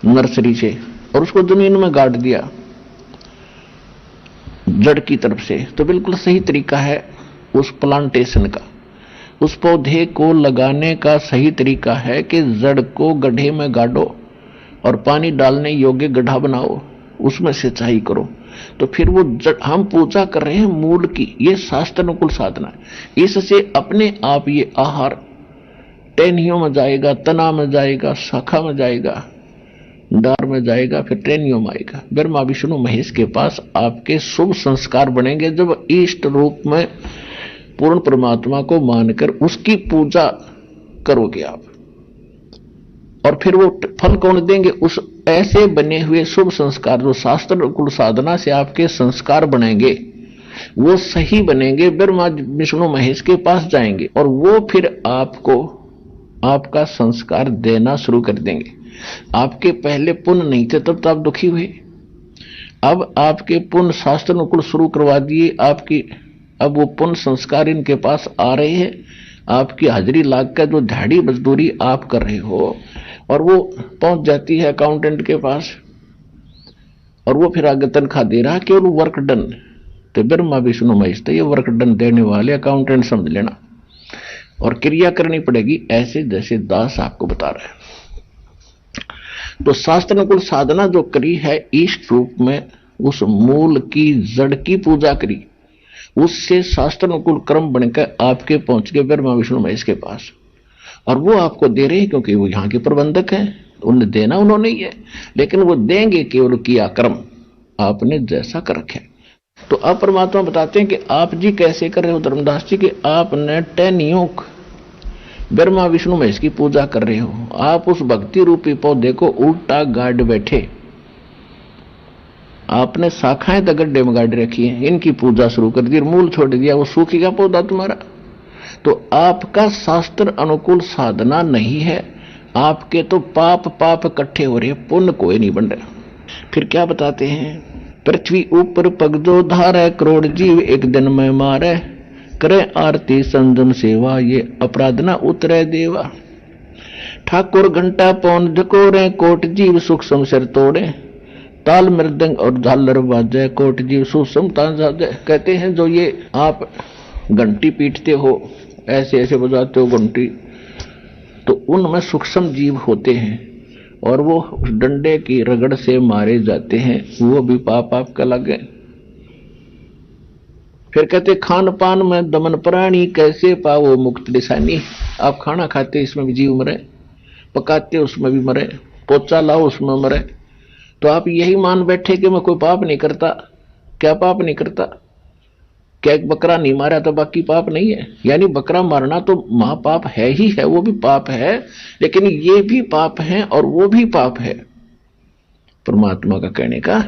नर्सरी से और उसको जमीन में गाड़ दिया जड़ की तरफ से, तो बिल्कुल सही तरीका है उस प्लांटेशन का, उस पौधे को लगाने का सही तरीका है कि जड़ को गड्ढे में गाड़ो और पानी डालने योग्य गड्ढा बनाओ, उसमें सिंचाई करो। तो फिर वो हम पूजा कर रहे हैं मूल की, ये शास्त्र अनुकूल साधना है। इससे अपने आप ये आहार टहनियों में जाएगा, तना में जाएगा, शाखा में जाएगा, डार में जाएगा, फिर टहनियों में आएगा। ब्रह्मा विष्णु महेश के पास आपके शुभ संस्कार बनेंगे जब इष्ट रूप में पूर्ण परमात्मा को मानकर उसकी पूजा करोगे आप। और फिर वो फल कौन देंगे? उस ऐसे बने हुए शुभ संस्कार जो शास्त्र अनुकूल साधना से आपके संस्कार बनेंगे, वो सही बनेंगे, ब्रह्मा विष्णु महेश के पास जाएंगे और वो फिर आपको आपका संस्कार देना शुरू कर देंगे। आपके पहले पुण्य नहीं थे तब तो आप दुखी हुए, अब आपके पुण्य शास्त्र अनुकूल शुरू करवा दिए आपकी, अब वो पुण्य संस्कार इनके पास आ रहे हैं। आपकी हाजिरी लाग कर जो दिहाड़ी मजदूरी आप कर रहे हो और वो पहुंच जाती है अकाउंटेंट के पास और वो फिर आगे तनख्वाह दे रहा केवल वर्क डन। तो ब्रह्मा विष्णु महेश तो ये वर्क डन देने वाले अकाउंटेंट समझ लेना, और क्रिया करनी पड़ेगी ऐसे जैसे दास आपको बता रहे हैं। तो शास्त्र अनुकूल साधना जो करी है, इष्ट रूप में उस मूल की जड़ की पूजा करी, उससे शास्त्र अनुकूल क्रम बनकर आपके पहुंच गए ब्रह्मा विष्णु महेश के पास, और वो आपको दे रहे हैं क्योंकि वो यहाँ के प्रबंधक हैं, उन्हें देना उन्होंने ही है, लेकिन वो देंगे केवल किया कर्म आपने जैसा कर रखे। तो अब परमात्मा बताते हैं कि आप जी कैसे कर रहे हो धर्मदास जी, कि आपने टहनियों ब्रह्मा विष्णु महेश की पूजा कर रहे हो, आप उस भक्ति रूपी पौधे को उल्टा गाड़ बैठे, आपने शाखाएं तक गड्ढे में गाड़ रखी हैं, इनकी पूजा शुरू कर दी, मूल छोड़ दिया, वो सूखेगा पौधा तुम्हारा। तो आपका शास्त्र अनुकूल साधना नहीं है, आपके तो पाप इकट्ठे हो रहे, पुण्य कोई नहीं बन रहा। फिर क्या बताते हैं? पृथ्वी ऊपर पग जो धारे, करोड़ जीव एक दिन में मारे, करे आरती संजम सेवा, ये अपराध न उतरे देवा। ठाकुर घंटा पौन झकोरे, कोट जीव सूक्ष्म सिर तोड़े, ताल मृदंग और झालर बाजे, कोट जीव सूक्ष्म तांजाजे। कहते हैं जो ये आप घंटी पीटते हो, ऐसे ऐसे बजाते हो घंटी, तो उनमें सूक्ष्म जीव होते हैं और वो उस डंडे की रगड़ से मारे जाते हैं, वो भी पाप आपका लगे। फिर कहते खान पान में दमन प्राणी, कैसे पाओ मुक्त निशानी। आप खाना खाते इसमें भी जीव मरे, पकाते उसमें भी मरे, पोचा लाओ उसमें मरे। तो आप यही मान बैठे कि मैं कोई पाप नहीं करता। क्या पाप नहीं करता? क्या एक बकरा नहीं मारा तो बाकी पाप नहीं है? यानी बकरा मारना तो महापाप है ही है, वो भी पाप है, लेकिन ये भी पाप है और वो भी पाप है। परमात्मा का कहने का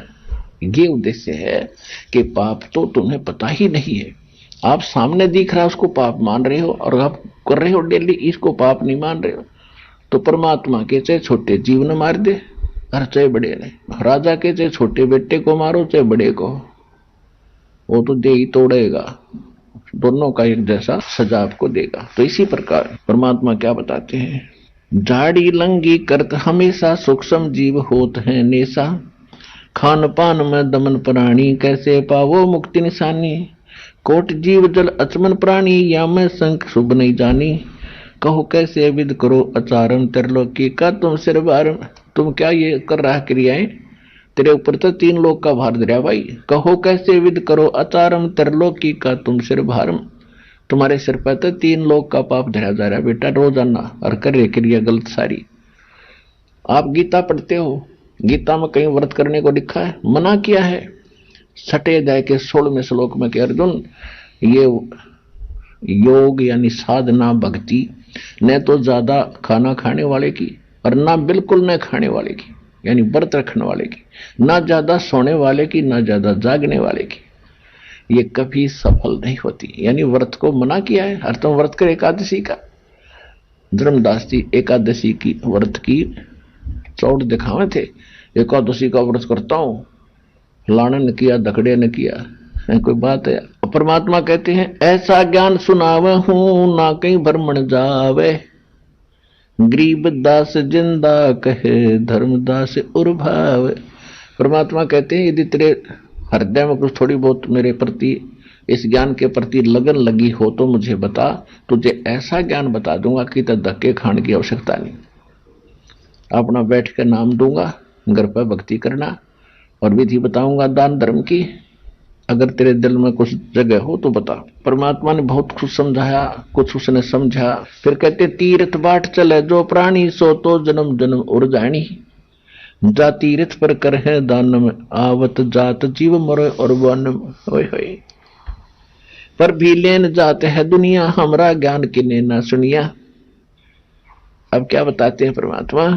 ये उद्देश्य है कि पाप तो तुम्हें पता ही नहीं है, आप सामने दिख रहा है उसको पाप मान रहे हो और आप कर रहे हो डेली, इसको पाप नहीं मान रहे हो। तो परमात्मा के चाहे छोटे जीव ने मार दे और चाहे बड़े ने, राजा के चाहे छोटे बेटे को मारो चाहे बड़े को, वो तो दे ही तोड़ेगा, दोनों का एक जैसा सजा आपको देगा। तो इसी प्रकार परमात्मा क्या बताते हैं? झाड़ी लंगी करत हमेशा, सूक्ष्म जीव होत है नेसा, खान पान में दमन प्राणी, कैसे पावो मुक्ति निशानी। कोट जीव जल अचमन प्राणी, या मैं संख शुभ नहीं जानी, कहो कैसे विद करो अचारम, त्रिलोकी का तुम सिर भारम। तुम क्या ये कर रहा क्रियाएं, तेरे ऊपर तो 3 लोक का भार दरिया भाई। कहो कैसे विद करो अचारम, त्रिलोकी का तुम सिर भारम। तुम्हारे सिर पर तो 3 लोक का पाप धरा जा रहा है बेटा रोजाना, और कर रहे क्रिया गलत सारी। आप गीता पढ़ते हो, गीता में कहीं व्रत करने को लिखा है? मना किया है। छठे अध्याय के 16वें श्लोक में कि अर्जुन ये योग यानी साधना भक्ति, न तो ज्यादा खाना खाने वाले की और ना बिल्कुल न खाने वाले की, यानी व्रत रखने वाले की, ना ज्यादा सोने वाले की, ना ज्यादा जागने वाले की, ये कभी सफल नहीं होती। यानी व्रत को मना किया है। हर तुम व्रत कर एकादशी का, धर्मदास जी एकादशी की व्रत की चौड़ दिखावे थे। एकादशी का व्रत करता हूं, फलाने ने किया, धकड़े ने किया, कोई बात है? परमात्मा कहते हैं ऐसा ज्ञान सुनावे हूं ना कहीं भ्रमण जावे, गरीब दास जिंदा कहे धर्मदास उर्भाव। परमात्मा कहते हैं यदि तेरे हृदय में कुछ थोड़ी बहुत मेरे प्रति, इस ज्ञान के प्रति लगन लगी हो तो मुझे बता, तुझे ऐसा ज्ञान बता दूंगा कि तो धक्के खाने की आवश्यकता नहीं। अपना बैठ कर नाम दूंगा, घर पर भक्ति करना, और विधि बताऊंगा दान धर्म की। अगर तेरे दिल में कुछ जगह हो तो बता। परमात्मा ने बहुत कुछ समझाया, कुछ उसने समझा। फिर कहते तीर्थ बाट चले जो प्राणी, सो तो जन्म जन्म उड़ जानी, जा तीर्थ पर कर है दानम, आवत जात जीव मरे और वनम। होय होय, पर भी लेन जाते है दुनिया, हमरा ज्ञान किने ना सुनिया। अब क्या बताते हैं परमात्मा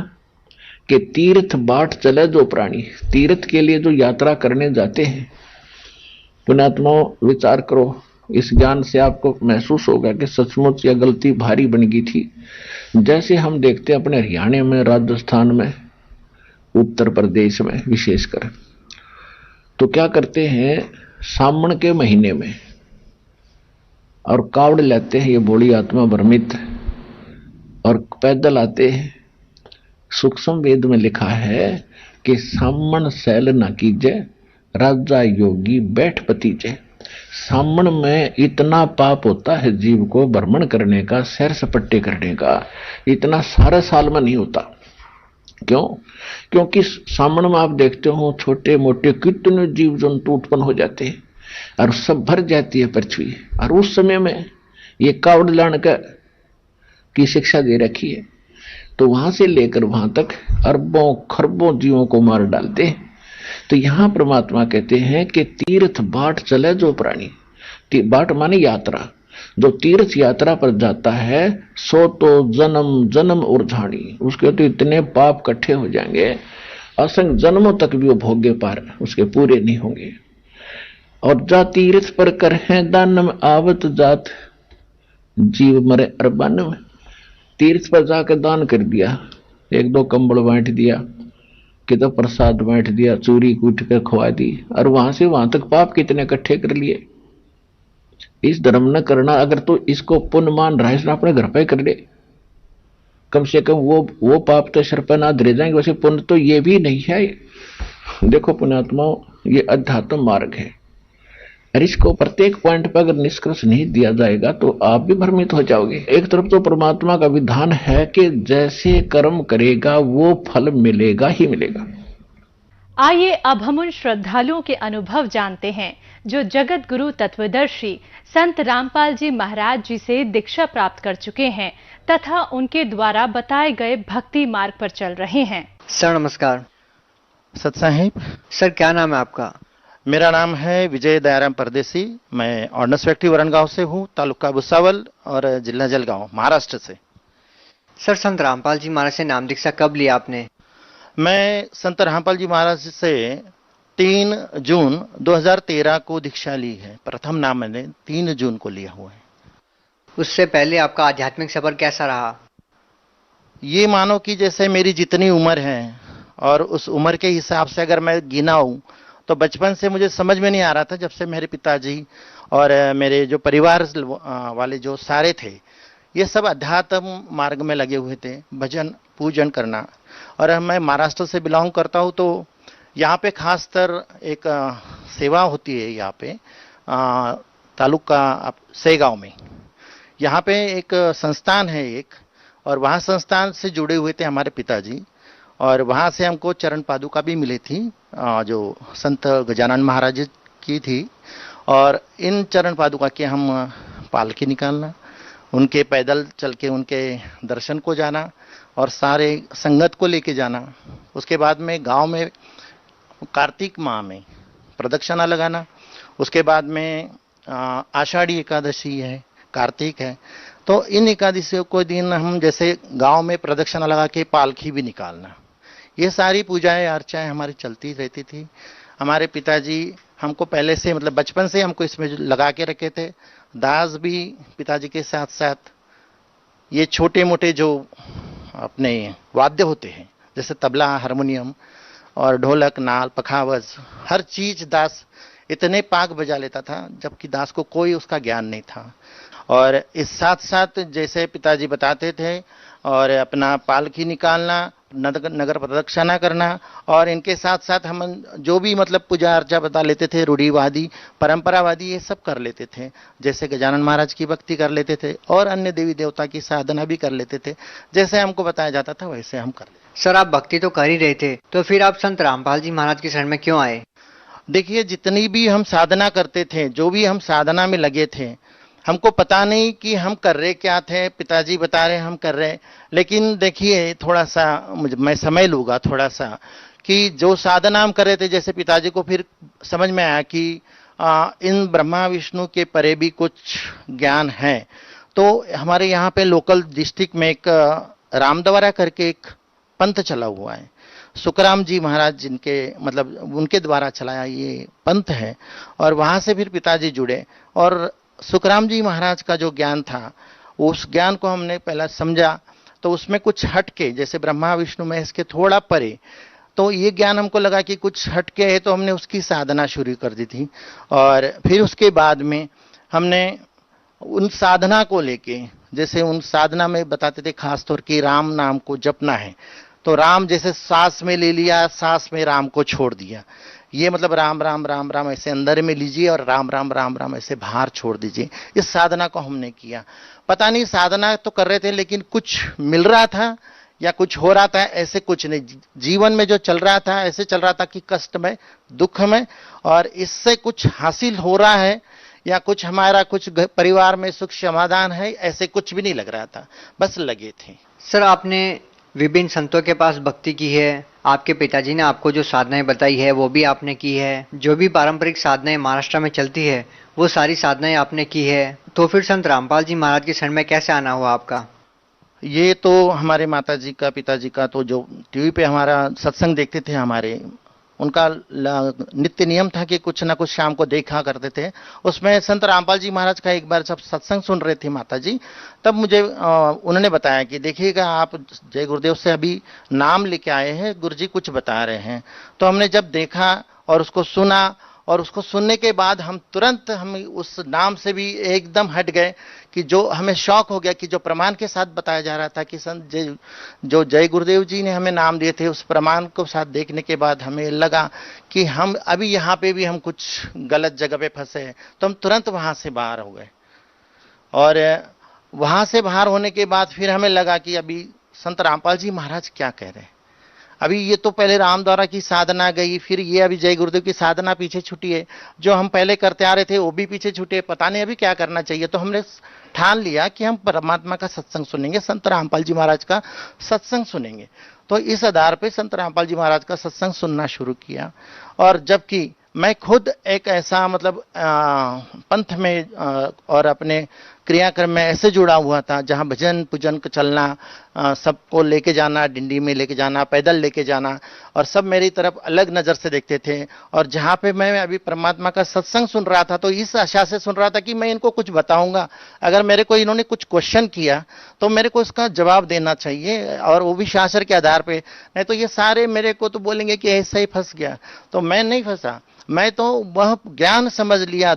कि तीर्थ बाट चले जो प्राणी, तीर्थ के लिए जो यात्रा करने जाते हैं, पुण्यात्माओं विचार करो। इस ज्ञान से आपको महसूस होगा कि सचमुच यह गलती भारी बन गई थी। जैसे हम देखते हैं अपने हरियाणा में, राजस्थान में, उत्तर प्रदेश में विशेषकर, तो क्या करते हैं सावन के महीने में और कावड़ लेते हैं ये भोली आत्मा भ्रमित, और पैदल आते हैं। सूक्ष्म वेद में लिखा है कि सामन सैल न कीजे, राजा योगी बैठ पतीजे। सामन में इतना पाप होता है जीव को भ्रमण करने का, सैर सपट्टे करने का, इतना सारे साल में नहीं होता। क्यों? क्योंकि सामन में आप देखते हो छोटे मोटे कितने जीव जंतु उत्पन्न हो जाते हैं और सब भर जाती है पृथ्वी। और उस समय में ये कावड़ लाने की शिक्षा दे रखी है, तो वहां से लेकर वहां तक अरबों खरबों जीवों को मार डालते हैं। तो यहां परमात्मा कहते हैं कि तीर्थ बाट चले जो प्राणी, बाट माने यात्रा, जो तीर्थ यात्रा पर जाता है सो तो जन्म जन्म उर्झानी, उसके तो इतने पाप इकट्ठे हो जाएंगे असंग जन्मों तक भी वो भोगे पार उसके पूरे नहीं होंगे। और जा तीर्थ पर कर है दानम, आवत जात जीव मरे अरबानम। तीर्थ पर जाकर दान कर दिया, एक दो कंबल बांट दिया, कि तो प्रसाद बांट दिया, चूरी कूट कर खवा दी, और वहां से वहां तक पाप कितने इकट्ठे कर लिए। इस धर्म न करना, अगर तो इसको पुण्य मान रहा है अपने घर पे कर ले, कम से कम वो पाप तो सर पर ना धरे जाएंगे, वैसे पुण्य तो ये भी नहीं है। देखो पुण्यात्माओं, ये अध्यात्म मार्ग है, और इसको प्रत्येक पॉइंट पर अगर निष्कर्ष नहीं दिया जाएगा तो आप भी भ्रमित हो जाओगे। एक तरफ तो परमात्मा का विधान है कि जैसे कर्म करेगा वो फल मिलेगा ही मिलेगा। आइए अब हम उन श्रद्धालुओं के अनुभव जानते हैं जो जगत गुरु तत्वदर्शी संत रामपाल जी महाराज जी से दीक्षा प्राप्त कर चुके हैं तथा उनके द्वारा बताए गए भक्ति मार्ग पर चल रहे हैं। सर नमस्कार। सत साहिब। सर क्या नाम है आपका? मेरा नाम है विजय दयाराम परदेसी। मैं ऑर्डिनेंस फैक्ट्री वरणगांव से हूँ, तालुका भुसावल और जिला जलगांव, महाराष्ट्र से। सर संत रामपाल जी महाराज से नाम दीक्षा कब लिया आपने? मैं संत रामपाल जी महाराज से 3 जून 2013 को दीक्षा ली है। प्रथम नाम मैंने 3 जून को लिया हुआ है। उससे पहले आपका आध्यात्मिक सफर कैसा रहा? ये मानो कि जैसे मेरी जितनी उम्र है और उस उम्र के हिसाब से अगर मैं गिनाऊं तो बचपन से मुझे समझ में नहीं आ रहा था, जब से मेरे पिताजी और मेरे जो परिवार वाले जो सारे थे ये सब अध्यात्म मार्ग में लगे हुए थे, भजन पूजन करना। और मैं महाराष्ट्र से बिलोंग करता हूँ, तो यहाँ पे खासकर एक सेवा होती है यहाँ पे तालुका सेगांव में। यहाँ पे एक संस्थान है एक, और वहाँ संस्थान से जुड़े हुए थे हमारे पिताजी, और वहाँ से हमको चरण पादुका भी मिली थी जो संत गजानन महाराज की थी। और इन चरण पादुका के हम पालकी निकालना, उनके पैदल चल के उनके दर्शन को जाना और सारे संगत को लेके जाना। उसके बाद में गांव में कार्तिक माह में प्रदक्षिणा लगाना। उसके बाद में आषाढ़ी एकादशी है, कार्तिक है। तो इन एकादशियों को दिन हम जैसे गांव में प्रदक्षिणा लगा के पालकी भी निकालना, ये सारी पूजाएं अर्चाएं हमारी चलती रहती थी। हमारे पिताजी हमको पहले से मतलब बचपन से हमको इसमें लगा के रखे थे। दास भी पिताजी के साथ साथ ये छोटे मोटे जो अपने वाद्य होते हैं जैसे तबला, हारमोनियम और ढोलक, नाल, पखावज, हर चीज दास इतने पाक बजा लेता था जबकि दास को कोई उसका ज्ञान नहीं था। और इस साथ साथ जैसे पिताजी बताते थे और अपना पालकी निकालना, नगर प्रदक्षिणा करना, और इनके साथ साथ हम जो भी मतलब पूजा अर्चा बता लेते थे, रूढ़िवादी परंपरावादी ये सब कर लेते थे। जैसे गजानन महाराज की भक्ति कर लेते थे और अन्य देवी देवता की साधना भी कर लेते थे। जैसे हमको बताया जाता था वैसे हम कर लेते। सर आप भक्ति तो कर ही रहे थे, तो फिर आप संत रामपाल जी महाराज की शरण में क्यों आए? देखिए, जितनी भी हम साधना करते थे, जो भी हम साधना में लगे थे, हमको पता नहीं कि हम कर रहे क्या थे। पिताजी बता रहे हम कर रहे, लेकिन देखिए थोड़ा सा मैं समय लूंगा थोड़ा सा कि जो साधना हम कर रहे थे, जैसे पिताजी को फिर समझ में आया कि इन ब्रह्मा विष्णु के परे भी कुछ ज्ञान है। तो हमारे यहाँ पे लोकल डिस्ट्रिक्ट में एक रामद्वारा करके एक पंथ चला हुआ है, सुखराम जी महाराज जिनके मतलब उनके द्वारा चलाया ये पंथ है। और वहां से फिर पिताजी जुड़े और सुखराम जी महाराज का जो ज्ञान था उस ज्ञान को हमने पहला समझा, तो उसमें कुछ हटके जैसे ब्रह्मा विष्णु महेश के थोड़ा परे, तो ये ज्ञान हमको लगा कि कुछ हटके है, तो हमने उसकी साधना शुरू कर दी थी। और फिर उसके बाद में हमने उन साधना को लेके, जैसे उन साधना में बताते थे खास तौर की राम नाम को जपना है, तो राम जैसे सांस में ले लिया, सांस में राम को छोड़ दिया, ये मतलब राम राम राम राम ऐसे अंदर में लीजिए और राम राम राम राम ऐसे बाहर छोड़ दीजिए। इस साधना को हमने किया। पता नहीं साधना तो कर रहे थे लेकिन कुछ मिल रहा था या कुछ हो रहा था, ऐसे कुछ नहीं। जीवन में जो चल रहा था ऐसे चल रहा था कि कष्ट में, दुख में, और इससे कुछ हासिल हो रहा है या कुछ हमारा कुछ परिवार में सुख समाधान है, ऐसे कुछ भी नहीं लग रहा था, बस लगे थे। सर आपने विभिन्न संतों के पास भक्ति की है, आपके पिताजी ने आपको जो साधनाएं बताई है वो भी आपने की है, जो भी पारंपरिक साधनाएं महाराष्ट्र में चलती है वो सारी साधनाएं आपने की है, तो फिर संत रामपाल जी महाराज की शरण में कैसे आना हुआ आपका? ये तो हमारे माताजी का, पिताजी का, तो जो टीवी पे हमारा सत्संग देखते थे हमारे, उनका नित्य नियम था कि कुछ ना कुछ शाम को देखा करते थे। उसमें संत रामपाल जी महाराज का एक बार जब सत्संग सुन रहे थे माताजी, तब मुझे उन्होंने बताया कि देखिएगा आप जय गुरुदेव से अभी नाम लेके आए हैं, गुरुजी कुछ बता रहे हैं। तो हमने जब देखा और उसको सुना, और उसको सुनने के बाद हम तुरंत हम उस नाम से भी एकदम हट गए कि जो हमें शौक हो गया कि जो प्रमाण के साथ बताया जा रहा था कि संत जो जय गुरुदेव जी ने हमें नाम दिए थे, उस प्रमाण को साथ देखने के बाद हमें लगा कि हम अभी यहाँ पे भी हम कुछ गलत जगह पे फंसे हैं। तो हम तुरंत वहां से बाहर हो गए, और वहां से बाहर होने के बाद फिर हमें लगा कि अभी संत रामपाल जी महाराज क्या कह रहे हैं। अभी ये तो पहले राम द्वारा की साधना गई, फिर ये अभी जय गुरुदेव की साधना पीछे छूटी है, जो हम पहले करते आ रहे थे वो भी पीछे छूटे, पता नहीं अभी क्या करना चाहिए। तो हमने ठान लिया कि हम परमात्मा का सत्संग सुनेंगे, संत रामपाल जी महाराज का सत्संग सुनेंगे। तो इस आधार पे संत रामपाल जी महाराज का सत्संग सुनना शुरू किया। और जबकि मैं खुद एक ऐसा मतलब पंथ में और अपने क्रियाक्रम में ऐसे जुड़ा हुआ था जहां भजन पूजन चलना, सबको लेके जाना, डिंडी में लेके जाना, पैदल लेके जाना, और सब मेरी तरफ अलग नजर से देखते थे। और जहां पे मैं अभी परमात्मा का सत्संग सुन रहा था तो इस आशा से सुन रहा था कि मैं इनको कुछ बताऊंगा, अगर मेरे को इन्होंने कुछ क्वेश्चन किया तो मेरे को उसका जवाब देना चाहिए, और वो भी शास्त्र के आधार पे, नहीं तो ये सारे मेरे को तो बोलेंगे कि ऐसा ही फंस गया। तो मैं नहीं फंसा, मैं तो वह ज्ञान समझ लिया।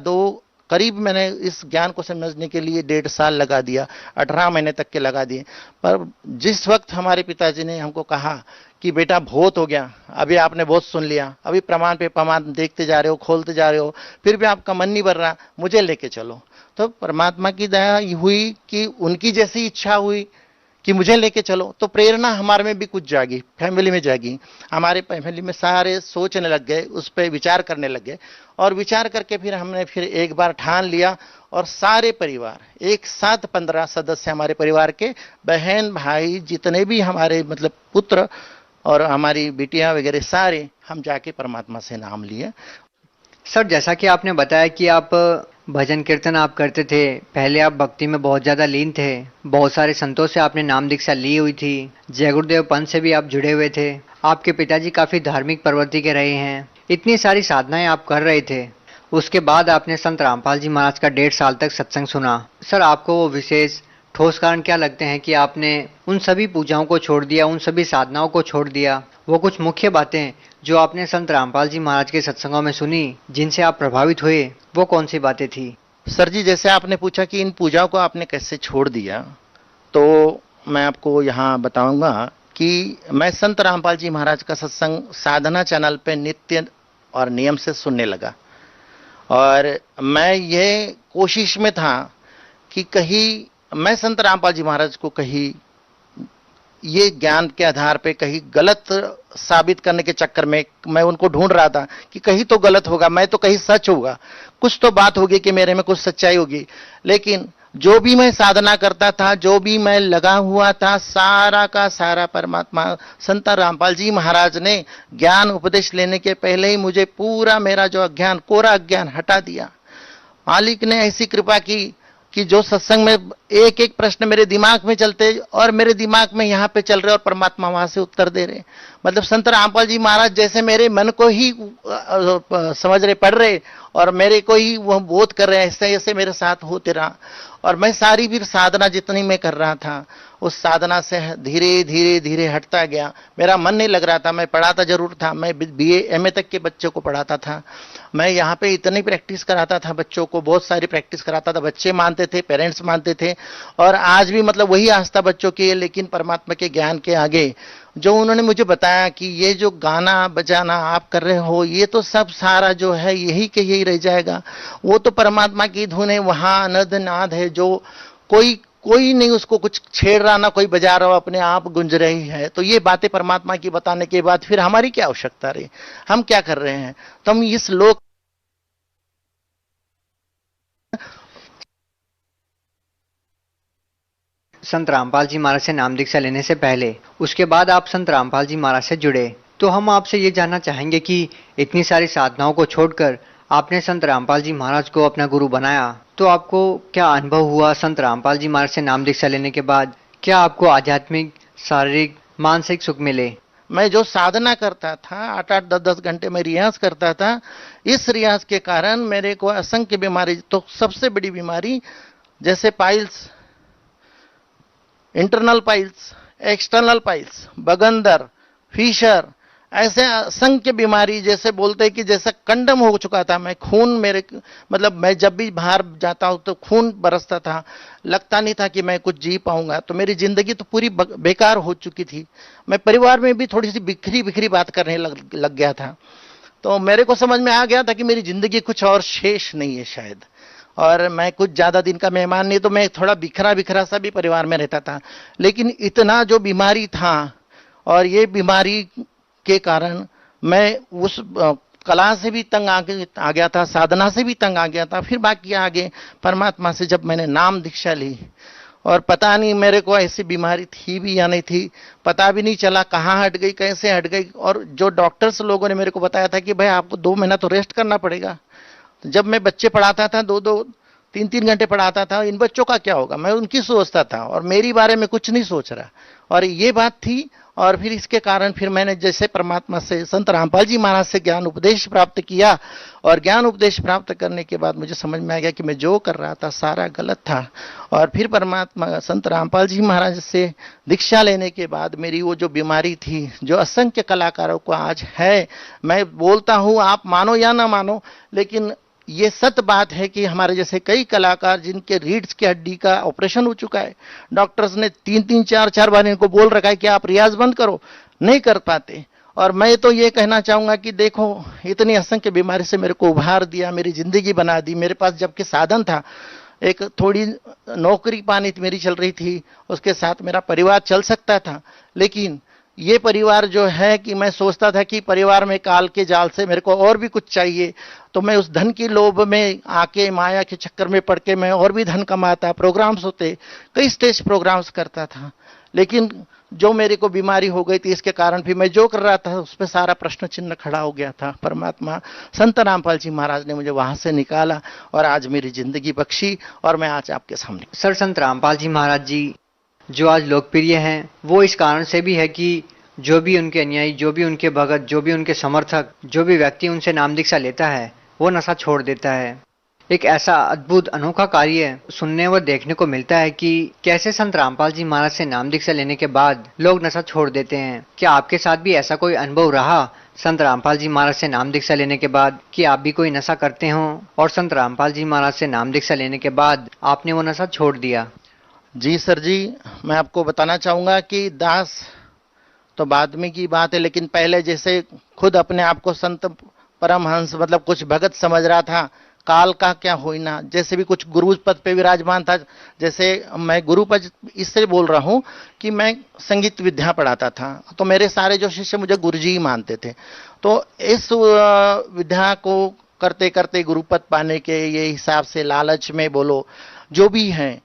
करीब मैंने इस ज्ञान को समझने के लिए 1.5 साल लगा दिया, 18 महीने तक के लगा दिए। पर जिस वक्त हमारे पिताजी ने हमको कहा कि बेटा बहुत हो गया, अभी आपने बहुत सुन लिया, अभी प्रमाण पे प्रमाण देखते जा रहे हो, खोलते जा रहे हो, फिर भी आपका मन नहीं भर रहा, मुझे लेके चलो। तो परमात्मा की दया हुई कि उनकी जैसी इच्छा हुई कि मुझे लेके चलो, तो प्रेरणा हमारे में भी कुछ जागी, फैमिली में जागी। हमारे फैमिली में सारे सोचने लग गए, उस पर विचार करने लग गए, और विचार करके फिर हमने फिर एक बार ठान लिया, और सारे परिवार एक साथ 15 सदस्य हमारे परिवार के, बहन भाई जितने भी हमारे मतलब पुत्र और हमारी बेटियां वगैरह, सारे हम जाके परमात्मा से नाम लिए। सर जैसा कि आपने बताया कि आप भजन कीर्तन आप करते थे, पहले आप भक्ति में बहुत ज्यादा लीन थे, बहुत सारे संतों से आपने नाम दीक्षा ली हुई थी, जय गुरुदेव पंथ से भी आप जुड़े हुए थे, आपके पिताजी काफी धार्मिक प्रवृत्ति के रहे हैं, इतनी सारी साधनाएं आप कर रहे थे। उसके बाद आपने संत रामपाल जी महाराज का 1.5 साल तक सत्संग सुना। सर, आपको वो विशेष ठोस कारण क्या लगते हैं कि आपने उन सभी पूजाओं को छोड़ दिया, उन सभी साधनाओं को छोड़ दिया? वो कुछ मुख्य बातें जो आपने संत रामपाल जी महाराज के सत्संगों में सुनी, जिनसे आप प्रभावित हुए, वो कौन सी बातें थी? सर जी, जैसे आपने पूछा कि इन पूजाओं को आपने कैसे छोड़ दिया, तो मैं आपको यहाँ बताऊंगा कि मैं संत रामपाल जी महाराज का सत्संग साधना चैनल पे नित्य और नियम से सुनने लगा, और मैं ये कोशिश में था कि कहीं मैं संत रामपाल जी महाराज को कहीं ये ज्ञान के आधार पे कहीं गलत साबित करने के चक्कर में मैं उनको ढूंढ रहा था कि कहीं तो गलत होगा, मैं तो कहीं सच होगा, कुछ तो बात होगी कि मेरे में कुछ सच्चाई होगी। लेकिन जो भी मैं साधना करता था, जो भी मैं लगा हुआ था, सारा का सारा परमात्मा संत रामपाल जी महाराज ने ज्ञान उपदेश लेने के पहले ही मुझे पूरा मेरा जो अज्ञान, कोरा अज्ञान हटा दिया। मालिक ने ऐसी कृपा की कि जो सत्संग में एक एक प्रश्न मेरे दिमाग में चलते और मेरे दिमाग में यहाँ पे चल रहे और परमात्मा वहां से उत्तर दे रहे, मतलब संत रामपाल जी महाराज जैसे मेरे मन को ही समझ रहे, पढ़ रहे और मेरे को ही वह बोध कर रहे, ऐसे ऐसे मेरे साथ होते रहा। और मैं सारी भी साधना जितनी मैं कर रहा था, उस साधना से धीरे धीरे धीरे हटता गया। मेरा मन नहीं लग रहा था। मैं पढ़ाता जरूर था, मैं BA MA तक के बच्चों को पढ़ाता था, मैं यहाँ पे इतनी प्रैक्टिस कराता था बच्चों को, बहुत सारी प्रैक्टिस कराता था, बच्चे मानते थे, पेरेंट्स मानते थे, और आज भी मतलब वही आस्था बच्चों की है। लेकिन परमात्मा के ज्ञान के आगे जो उन्होंने मुझे बताया कि ये जो गाना बजाना आप कर रहे हो, ये तो सब सारा जो है यही के यही रह जाएगा, वो तो परमात्मा की धुन है, वहां अनद नाद है, जो कोई नहीं उसको कुछ छेड़ रहा, ना कोई बजा रहा, अपने आप गुंज रही है। तो ये बातें परमात्मा की बताने के बाद फिर हमारी क्या आवश्यकता रही, हम क्या कर रहे हैं? तो हम इस लोक संत रामपाल जी महाराज से नाम दीक्षा लेने से पहले, उसके बाद आप संत रामपाल जी महाराज से जुड़े, तो हम आपसे ये जानना चाहेंगे कि इतनी सारी साधनाओं को छोड़कर आपने संत रामपाल जी महाराज को अपना गुरु बनाया, तो आपको क्या अनुभव हुआ? संत रामपाल जी महाराज से नाम दीक्षा लेने के बाद क्या आपको आध्यात्मिक, शारीरिक, मानसिक सुख मिले? मैं जो साधना करता था, 8-8, 10-10 घंटे में रियाज करता था, इस रियाज के कारण मेरे को असंख्य बीमारी, तो सबसे बड़ी बीमारी जैसे piles, internal piles, external piles, बगंदर, फिशर, ऐसे असंख्य बीमारी, जैसे बोलते हैं कि जैसा कंडम हो चुका था मैं। खून मेरे, मतलब मैं जब भी बाहर जाता हूं तो खून बरसता था, लगता नहीं था कि मैं कुछ जी पाऊंगा। तो मेरी जिंदगी तो पूरी बेकार हो चुकी थी। मैं परिवार में भी थोड़ी सी बिखरी बिखरी बात करने लग गया था। तो मेरे को समझ में आ गया था कि मेरी जिंदगी कुछ और शेष नहीं है शायद, और मैं कुछ ज्यादा दिन का मेहमान नहीं, तो मैं थोड़ा बिखरा बिखरा सा भी परिवार में रहता था। लेकिन इतना जो बीमारी था, और ये बीमारी के कारण मैं उस कला से भी तंग आ गया था, साधना से भी तंग आ गया था। फिर बाकी आगे परमात्मा से जब मैंने नाम दीक्षा ली, और पता नहीं मेरे को ऐसी बीमारी थी भी या नहीं थी, पता भी नहीं चला, कहाँ हट गई, कैसे हट गई। और जो डॉक्टर्स लोगों ने मेरे को बताया था कि भाई आपको 2 महीना तो रेस्ट करना पड़ेगा। तो जब मैं बच्चे पढ़ाता था, 2-2, 3-3 घंटे पढ़ाता था, इन बच्चों का क्या होगा, मैं उनकी सोचता था और मेरी बारे में कुछ नहीं सोच रहा, और ये बात थी। और फिर इसके कारण फिर मैंने जैसे परमात्मा से, संत रामपाल जी महाराज से ज्ञान उपदेश प्राप्त किया, और ज्ञान उपदेश प्राप्त करने के बाद मुझे समझ में आ गया कि मैं जो कर रहा था सारा गलत था। और फिर परमात्मा संत रामपाल जी महाराज से दीक्षा लेने के बाद मेरी वो जो बीमारी थी, जो असंख्य कलाकारों को आज है, मैं बोलता हूं, आप मानो या ना मानो, लेकिन ये सत्य बात है कि हमारे जैसे कई कलाकार जिनके रीढ़ की हड्डी का ऑपरेशन हो चुका है, डॉक्टर्स ने 3-3, 4-4 बार इनको बोल रखा है कि आप रियाज बंद करो, नहीं कर पाते। और मैं तो ये कहना चाहूंगा कि देखो, इतनी असंख्य बीमारी से मेरे को उभार दिया, मेरी जिंदगी बना दी। मेरे पास जबकि साधन था, एक थोड़ी नौकरी पानी मेरी चल रही थी, उसके साथ मेरा परिवार चल सकता था। लेकिन ये परिवार जो है कि मैं सोचता था कि परिवार में काल के जाल से मेरे को और भी कुछ चाहिए, तो मैं उस धन की लोभ में आके, माया के चक्कर में पड़ के मैं और भी धन कमाता, प्रोग्राम्स होते, कई स्टेज प्रोग्राम्स करता था। लेकिन जो मेरे को बीमारी हो गई थी, इसके कारण भी मैं जो कर रहा था उस पर सारा प्रश्न चिन्ह खड़ा हो गया था। परमात्मा संत रामपाल जी महाराज ने मुझे वहां से निकाला और आज मेरी जिंदगी बख्शी और मैं आज आपके सामने। सर, संत रामपाल जी महाराज जी जो आज लोकप्रिय हैं, वो इस कारण से भी है कि जो भी उनके अनुयायी, जो भी उनके भगत, जो भी उनके समर्थक, जो भी व्यक्ति उनसे नाम दीक्षा लेता है वो नशा छोड़ देता है। एक ऐसा अद्भुत अनोखा कार्य सुनने व देखने को मिलता है कि कैसे संत रामपाल जी महाराज से नाम दीक्षा लेने के बाद लोग नशा छोड़ देते हैं। क्या आपके साथ भी ऐसा कोई अनुभव रहा संत रामपाल जी महाराज से नाम दीक्षा लेने के बाद कि आप भी कोई नशा करते हो और संत रामपाल जी महाराज से नाम दीक्षा लेने के बाद आपने वो नशा छोड़ दिया? जी सर जी, मैं आपको बताना चाहूंगा कि दास तो बाद में की बात है, लेकिन पहले जैसे खुद अपने आप को संत परमहंस मतलब कुछ भगत समझ रहा था, काल का क्या होइना, जैसे भी कुछ गुरु पद पे विराजमान था। जैसे मैं गुरु पद इससे बोल रहा हूं कि मैं संगीत विद्या पढ़ाता था, तो मेरे सारे जो शिष्य मुझे गुरुजी ही मानते थे। तो इस विद्या को करते करते गुरुपद पाने के ये हिसाब से लालच में बोलो जो भी हैं,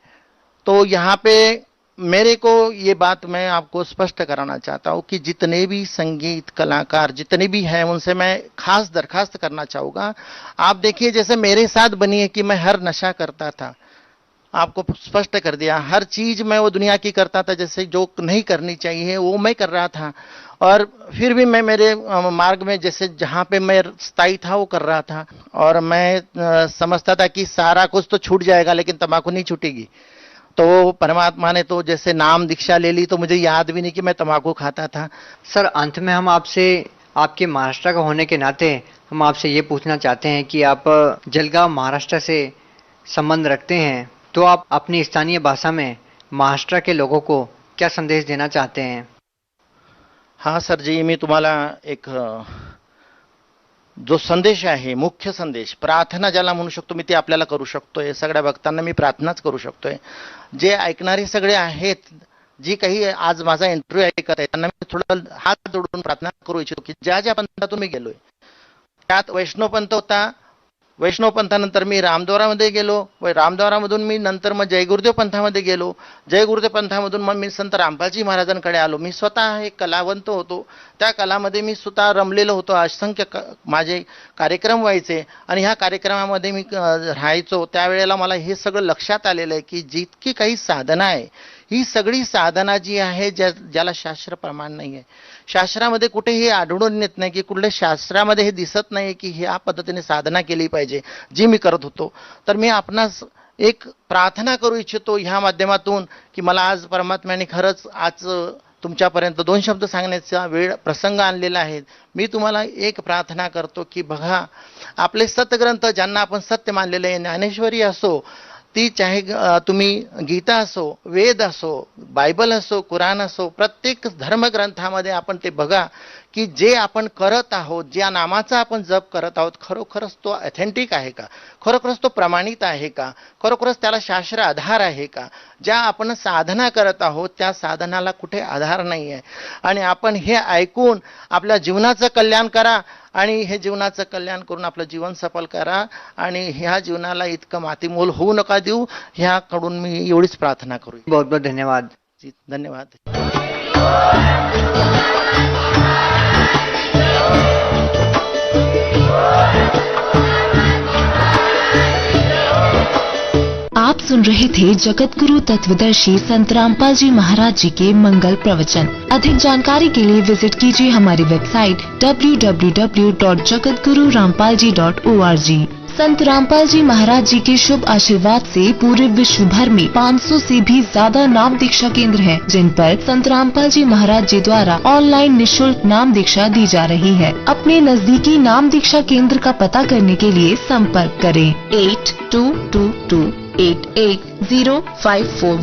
तो यहाँ पे मेरे को ये बात मैं आपको स्पष्ट कराना चाहता हूँ कि जितने भी संगीत कलाकार जितने भी हैं उनसे मैं खास दरखास्त करना चाहूँगा। आप देखिए जैसे मेरे साथ बनी है कि मैं हर नशा करता था, आपको स्पष्ट कर दिया, हर चीज मैं वो दुनिया की करता था, जैसे जो नहीं करनी चाहिए वो मैं कर रहा था। और फिर भी मैं मेरे मार्ग में जैसे जहाँ पे मैं स्थायी था वो कर रहा था। और मैं समझता था कि सारा कुछ तो छूट जाएगा लेकिन तंबाकू नहीं छूटेगी। तो परमात्मा ने तो जैसे नाम दीक्षा ले ली तो मुझे याद भी नहीं कि मैं तंबाकू खाता था। सर, अंत में हम आपसे आपके महाराष्ट्र का होने के नाते हम आपसे ये पूछना चाहते हैं कि आप जलगांव महाराष्ट्र से संबंध रखते हैं, तो आप अपनी स्थानीय भाषा में महाराष्ट्र के लोगों को क्या संदेश देना चाहते हैं? हाँ सर जी, मी तुम्हाला एक जो संदेश आहे, मुख्य संदेश प्रार्थना ज्याला म्हणू शकतो मी, ते आपल्याला करू शकतोय। सगळ्या भक्तांना मी प्रार्थनाच करू शकतोय। जे ऐकणारे सगळे आहेत, जी काही आज माझा इंटरव्ह्यू ऐकत आहे त्यांना मी थोडं हात जोडून प्रार्थना करू इच्छितो की ज्या ज्या पंथातून मी गेलोय, त्यात वैष्णव पंथ होता, वैष्णव पंथानंतर मी रामद्वारामध्ये गेलो, रामद्वारामधून मी नंतर मग जय गुरुदेव पंथामध्ये गेलो, जय गुरुदेव पंथामधून मग मी संत रामपालजी महाराजांकडे आलो। मी स्वतः एक कलावंत होतो, त्या कलामध्ये मी स्वतः रमलेलो होतो। असंख्य माझे कार्यक्रम व्हायचे आणि ह्या कार्यक्रमामध्ये मी राहायचो। त्यावेळेला मला हे सगळं लक्षात आलेलं आहे की जितकी काही साधना आहे ही सगळी साधना जी आहे ज्याला शास्त्र प्रमाण नाही आहे, शास्त्रामध्ये कुठे हे आढळून येत नाही की कुठल्या शास्त्रामध्ये हे दिसत नाही की ह्या पद्धतीने साधना केली पाहिजे जी मी करत होतो। तर मी आपणास एक प्रार्थना करू इच्छितो ह्या माध्यमातून की मला आज परमात्म्याने खरंच आज तुमच्यापर्यंत दोन शब्द सांगण्याचा वेळ प्रसंग आणलेला आहे। मी तुम्हाला एक प्रार्थना करतो की बघा, आपले सतग्रंथ ज्यांना आपण सत्य मानलेले आहे, ज्ञानेश्वरी असो, ती चाहे तुम्ही गीता असो, वेद असो, बायबल असो, कुराण असो, प्रत्येक धर्मग्रंथामध्ये आपण ते बघा की जे आपण करत आहोत, ज्या नामाचा आपण जप करत आहोत, खरोखरच तो ऑथेंटिक आहे का, खरोखरच तो प्रमाणित आहे का, खरोखरच त्याला शास्त्र आधार आहे का। ज्या आपण साधना करत आहोत त्या साधनाला कुठे आधार नाही आहे। आणि आपण हे ऐकून आपल्या जीवनाचं कल्याण करा आणि हे जीवनाचं कल्याण करून आपलं जीवन सफल करा आणि ह्या जीवनाला इतकं मातीमोल होऊ नका देऊ, ह्याकडून मी एवढीच प्रार्थना करू। बहुत बहुत धन्यवाद जी, धन्यवाद। आप सुन रहे थे जगत गुरु तत्वदर्शी संत रामपाल जी महाराज जी के मंगल प्रवचन। अधिक जानकारी के लिए विजिट कीजिए हमारी वेबसाइट www.jagatgururampalji.org। संत रामपाल जी महाराज जी के शुभ आशीर्वाद से पूरे विश्व भर में 500 से भी ज्यादा नाम दीक्षा केंद्र हैं, जिन पर संत रामपाल जी महाराज जी द्वारा ऑनलाइन निःशुल्क नाम दीक्षा दी जा रही है। अपने नजदीकी नाम दीक्षा केंद्र का पता करने के लिए संपर्क करें 8222888054।